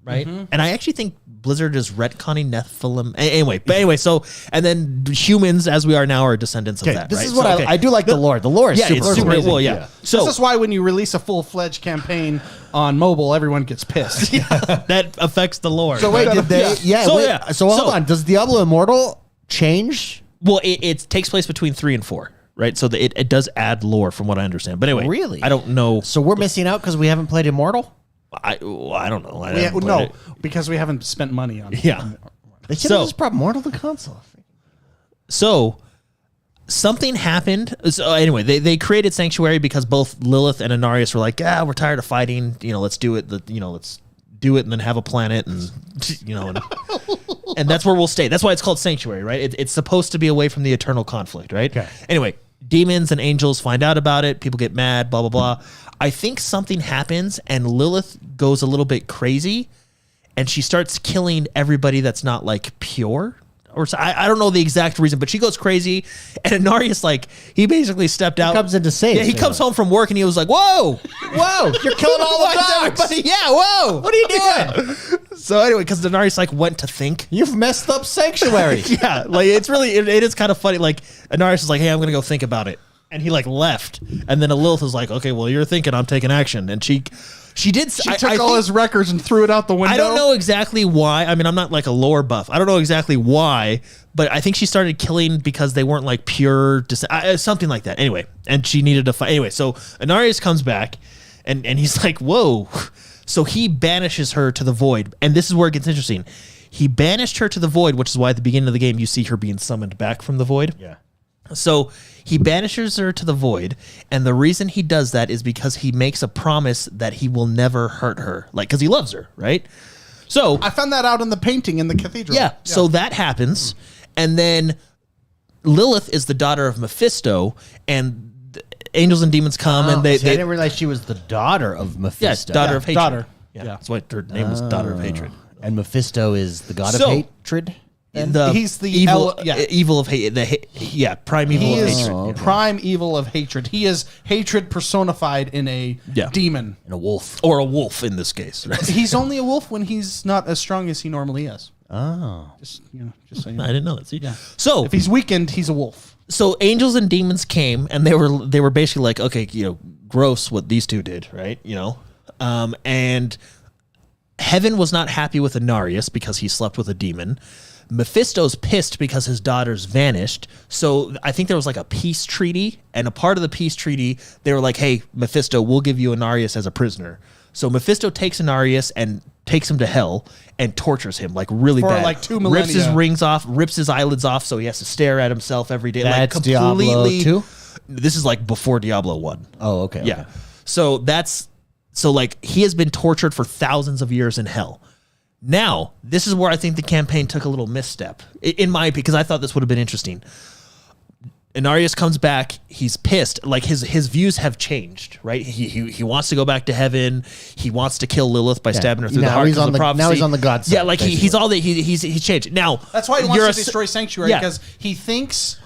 right? And I actually think Blizzard is retconning Nephilim. Anyway, so and then humans, as we are now, are descendants of that. This right? is what So, okay. I do like the lore. The lore is Yeah, super, it's super amazing. well, yeah. So This is why when you release a full-fledged campaign on mobile, everyone gets pissed. that affects the lore. So wait, did they? Yeah. So, wait, yeah. So hold So- on. Does Diablo Immortal change? Well, it takes place between 3 and 4, right? So it does add lore, from what I understand. But anyway, Really? I don't know. So we're missing out because we haven't played Immortal. I don't know. I Yeah, haven't played no, it. because we haven't spent money on it. Yeah. They should So- have just brought Immortal to console. So something happened. So anyway, they created Sanctuary because both Lilith and Inarius were like, we're tired of fighting. Let's do it. Let's do it and then have a planet and and that's where we'll stay. That's why it's called Sanctuary, right? It's supposed to be away from the eternal conflict, right? Okay. Anyway, demons and angels find out about it. People get mad, blah, blah, blah. I think something happens and Lilith goes a little bit crazy and she starts killing everybody that's not like pure. Or I don't know the exact reason, but she goes crazy, and Inarius, like, he basically stepped out. comes in to save. Yeah, he comes home from work, and he was like, "Whoa, Whoa! You're killing all Why the is dogs. everybody- yeah, whoa, What are you doing? So anyway, because Inarius like went to think. You've messed up Sanctuary. Yeah, like it's really it is kind of funny. Like Inarius is like, "Hey, I'm gonna go think about it," and he like left, and then Lilith was like, "Okay, well, you're thinking, I'm taking action," and she She did. She took all his records and threw it out the window. I don't know exactly why. I mean, I'm not like a lore buff. I don't know exactly why, but I think she started killing because they weren't like pure, something like that. Anyway, and she needed to fight. Anyway, so Inarius comes back, and he's like, whoa. So he banishes her to the void, and this is where it gets interesting. He banished her to the void, which is why at the beginning of the game you see her being summoned back from the void. Yeah. So he banishes her to the void, and the reason he does that is because he makes a promise that he will never hurt her, like because he loves her, right? So I found that out in the painting in the cathedral. yeah. So that happens, and then Lilith is the daughter of Mephisto, and angels and demons come, and I didn't realize she was the daughter of Mephisto. daughter of hatred. daughter. Yeah, that's why her name was Daughter of Hatred. And Mephisto is the god of So- hatred. He's the evil, yeah. evil of hate. Prime evil He of is hatred. prime evil of hatred. He is hatred personified in a demon. And a wolf. Or a wolf in this case. Right? He's only a wolf when he's not as strong as he normally is. Oh. Just so you know. I didn't know that. See? Yeah. So If he's weakened, he's a wolf. so angels and demons came, and they were basically like, okay, gross what these two did, right? And heaven was not happy with Inarius because he slept with a demon. Mephisto's pissed because his daughters vanished. So I think there was like a peace treaty, and a part of the peace treaty, they were like, hey, Mephisto, we'll give you Inarius as a prisoner. So Mephisto takes Inarius and takes him to hell and tortures him like really For bad. like 2 Rips his millennia. rings off, rips his eyelids off, so he has to stare at himself every day. That's like Diablo 2? This is like before Diablo 1. Oh, okay. Yeah. Okay. So like he has been tortured for thousands of years in hell. Now, this is where I think the campaign took a little misstep, in my opinion, because I thought this would have been interesting. Inarius comes back. He's pissed. Like his views have changed, right? He wants to go back to heaven. He wants to kill Lilith by stabbing her through the Now heart. he's on the prophecy. now he's on the god side. Yeah, like he's all that. He's changed. Now That's why he you're wants to destroy Sanctuary, yeah. because he thinks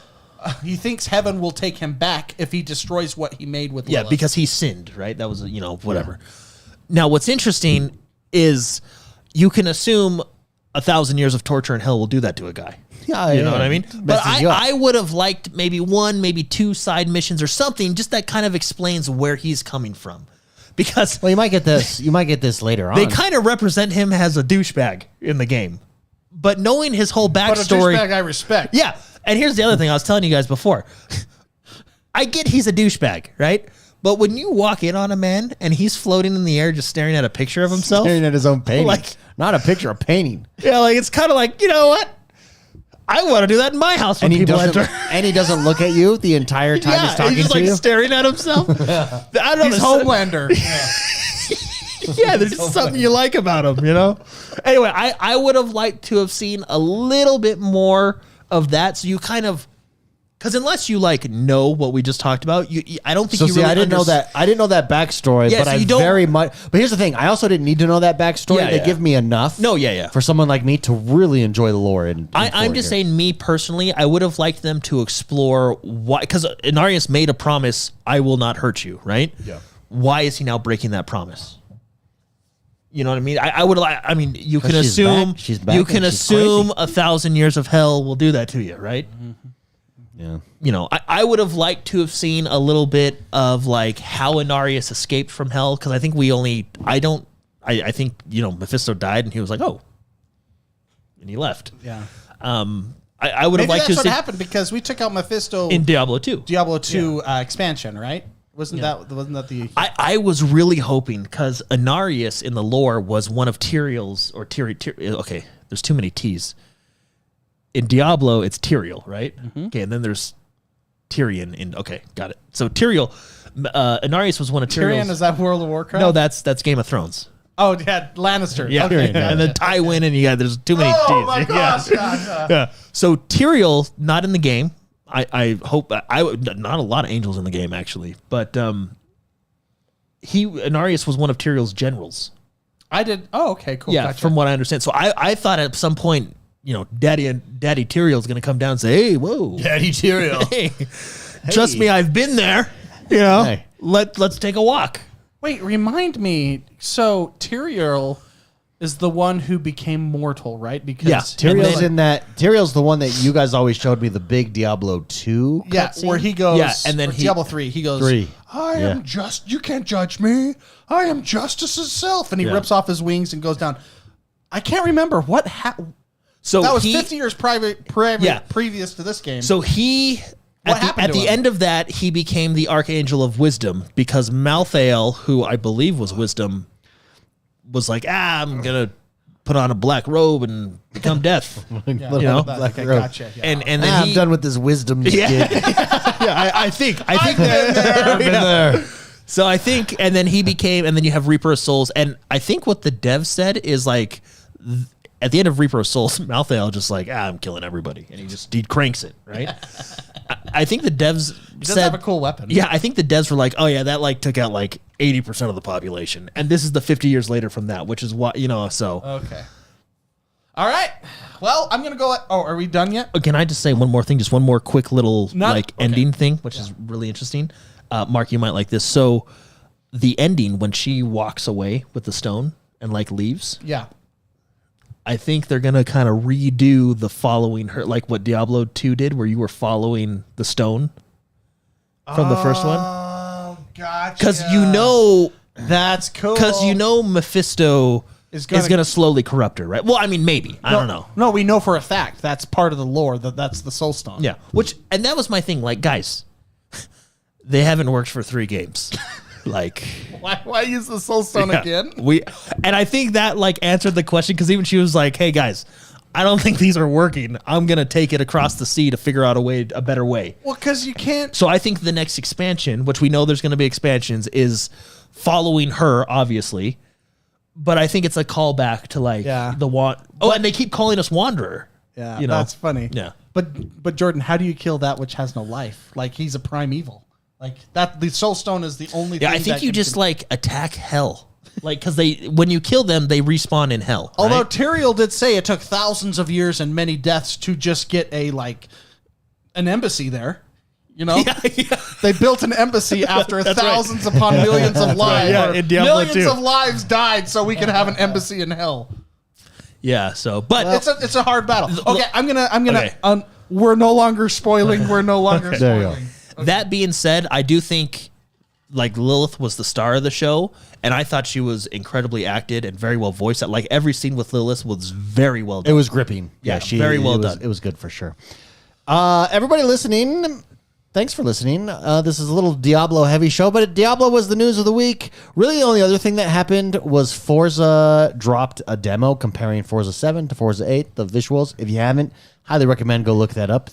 heaven will take him back if he destroys what he made with Lilith. Yeah, because he sinned, right? That was, whatever. Now, what's interesting is you can assume 1,000 years of torture in hell will do that to a guy. Yeah, You know what I mean? But Messes you up. I would have liked maybe 1, maybe 2 side missions or something, just that kind of explains where he's coming from. Because Well, you might get this. You might get this later on. they kind of represent him as a douchebag in the game. But knowing his whole But a backstory. douchebag I respect. Yeah. And here's the other thing I was telling you guys before. I get he's a douchebag, right? But when you walk in on a man and he's floating in the air just staring at a picture of himself, staring at his own painting. Like- Not a picture, a painting. yeah, like it's kind of like, you know what? I want to do that in my house when And he people doesn't. enter. And he doesn't look at you the entire time he's talking just to like you. staring at himself. I don't know. He's Homelander. Yeah, there's just something you like about him, Anyway, I would have liked to have seen a little bit more of that. So you kind of, because unless you know what we just talked about, I don't think So you see, really I didn't know that. I didn't know that backstory, Yeah, but so I you don't- very much. But here's the thing: I also didn't need to know that backstory. Yeah, They yeah. give me enough. No, yeah. For someone like me to really enjoy the lore. I'm just saying, me personally, I would have liked them to explore why, because Inarius made a promise, I will not hurt you, right? Yeah. Why is he now breaking that promise? You know what I mean? I would. I mean, you can she's assume. back. She's back you and can she's assume crazy. 1,000 years of hell will do that to you, right? Yeah. I would have liked to have seen a little bit of like how Inarius escaped from hell, because I think I think Mephisto died and he was like, oh, and he left. Yeah. I would have Maybe liked that's to what have happened because we took out Mephisto in Diablo 2. Diablo 2 expansion, right? Wasn't that the I was really hoping, because Inarius in the lore was one of Tyrael's, or okay, there's too many T's. In Diablo, it's Tyrael, right? Okay, and then there's Tyrion in, okay, got it. So Tyrael, Inarius was one of Tyrion? Tyrael's. Is that World of Warcraft? No, that's Game of Thrones. Oh, yeah, Lannister. Yeah, Okay. and then Tywin, and there's too many T's. Oh my gosh. Yeah. Yeah. So Tyrael, not in the game. I hope not a lot of angels in the game actually, but Inarius was one of Tyrael's generals. I did. Oh, okay, cool. Yeah, Gotcha. from what I understand. So I thought at some point, Daddy Tyrael is going to come down and say, "Hey, whoa, Daddy Tyrael. hey, trust me, I've been there. Hey. Let's take a walk." Wait, remind me. So Tyrael is the one who became mortal, right? Because Yeah, Tyrael's then- in that. Tyrael's the one that you guys always showed me the big Diablo 2 yeah, cutscene. where he goes. Yeah, and then or he- Diablo 3. He goes. 3. I am just, you can't judge me. I am justice's self. And he rips off his wings and goes down. I can't remember what happened. So that was 50 years previous to this game. So he, at the end of that, he became the Archangel of Wisdom because Malthael, who I believe was Wisdom, was like, I'm going to put on a black robe and become death. You know? Black robe. Gotcha. Yeah. And then I'm done with this wisdom skit. I think I've been there. So I think, and then he became, and then you have Reaper of Souls. And I think what the dev said is like, at the end of Reaper of Souls, Malthael just like, I'm killing everybody. And he cranks it, right? I think the devs does have a cool weapon. Yeah, I think the devs were like, oh yeah, that like took out like 80% of the population. And this is the 50 years later from that, which is what, so. Okay. All right. Well, I'm going to go. Are we done yet? Can I just say one more thing? Just one more quick little ending thing, which is really interesting. Mark, you might like this. So the ending when she walks away with the stone and like leaves. Yeah. I think they're going to kind of redo the following her, like what Diablo 2 did, where you were following the stone from the first one. Oh, gotcha. Because that's cool. Because Mephisto is going to slowly corrupt her, right? Well, I mean, maybe. I don't know. No, we know for a fact. That's part of the lore. That's the Soul Stone. Yeah. And that was my thing. Like, guys, they haven't worked for 3 games. Like, why use the Soul Stone again? And I think that like answered the question because even she was like, "Hey guys, I don't think these are working. I'm gonna take it across the sea to figure out a better way." Well, because you can't. So I think the next expansion, which we know there's gonna be expansions, is following her, obviously. But I think it's a callback to like and they keep calling us Wanderer. Yeah, that's funny. Yeah, but Jordan, how do you kill that which has no life? Like he's a primeval. Like that, the Soul Stone is the only thing. Yeah, I think you just like attack hell. Like, because when you kill them, they respawn in hell. Right? Although Tyrael did say it took thousands of years and many deaths to just get an embassy there. They built an embassy after thousands upon millions of lives. In Diablo millions of lives died so we could have an embassy in hell. Yeah. So, but it's a hard battle. Okay, I'm gonna. We're no longer spoiling. We're no longer spoiling. Okay. That being said, I do think like Lilith was the star of the show, and I thought she was incredibly acted and very well voiced. Like every scene with Lilith was very well done. It was gripping. Yeah, very well done. It was good for sure. Everybody listening, thanks for listening. This is a little Diablo heavy show, but Diablo was the news of the week. Really, the only other thing that happened was Forza dropped a demo comparing Forza 7 to Forza 8, the visuals. If you haven't, highly recommend go look that up.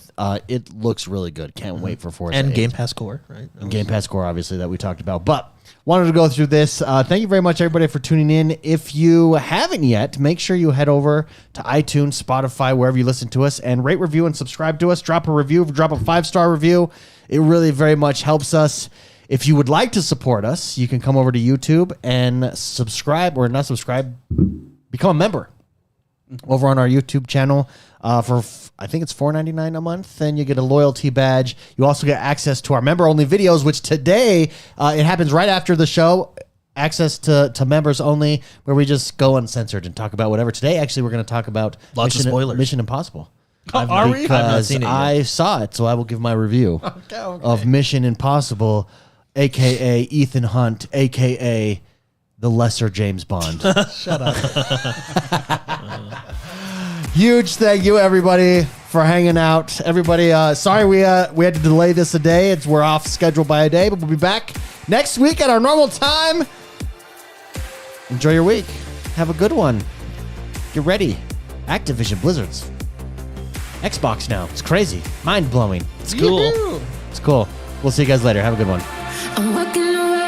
It looks really good. Can't wait for Forza 8. And Game Pass Core, right? And Game Pass Core, obviously, that we talked about. But wanted to go through this. Thank you very much, everybody, for tuning in. If you haven't yet, make sure you head over to iTunes, Spotify, wherever you listen to us, and rate, review, and subscribe to us. Drop a review. Drop a 5-star review. It really very much helps us. If you would like to support us, you can come over to YouTube and subscribe, or not subscribe, become a member over on our YouTube channel for I think it's $4.99 a month, and you get a loyalty badge. You also get access to our member-only videos, which today it happens right after the show. Access to members only, where we just go uncensored and talk about whatever. Today, actually, we're going to talk about lots of spoilers. Mission Impossible. Are we? Because I've not seen it yet. I saw it, so I will give my review of Mission Impossible, a.k.a. Ethan Hunt, a.k.a. the lesser James Bond. Shut up. Huge thank you, everybody, for hanging out. Everybody, sorry we had to delay this a day. We're off schedule by a day, but we'll be back next week at our normal time. Enjoy your week. Have a good one. Get ready. Activision Blizzard's Xbox now. It's crazy. Mind-blowing. It's cool. Yoo-hoo. It's cool. We'll see you guys later. Have a good one. I'm walking around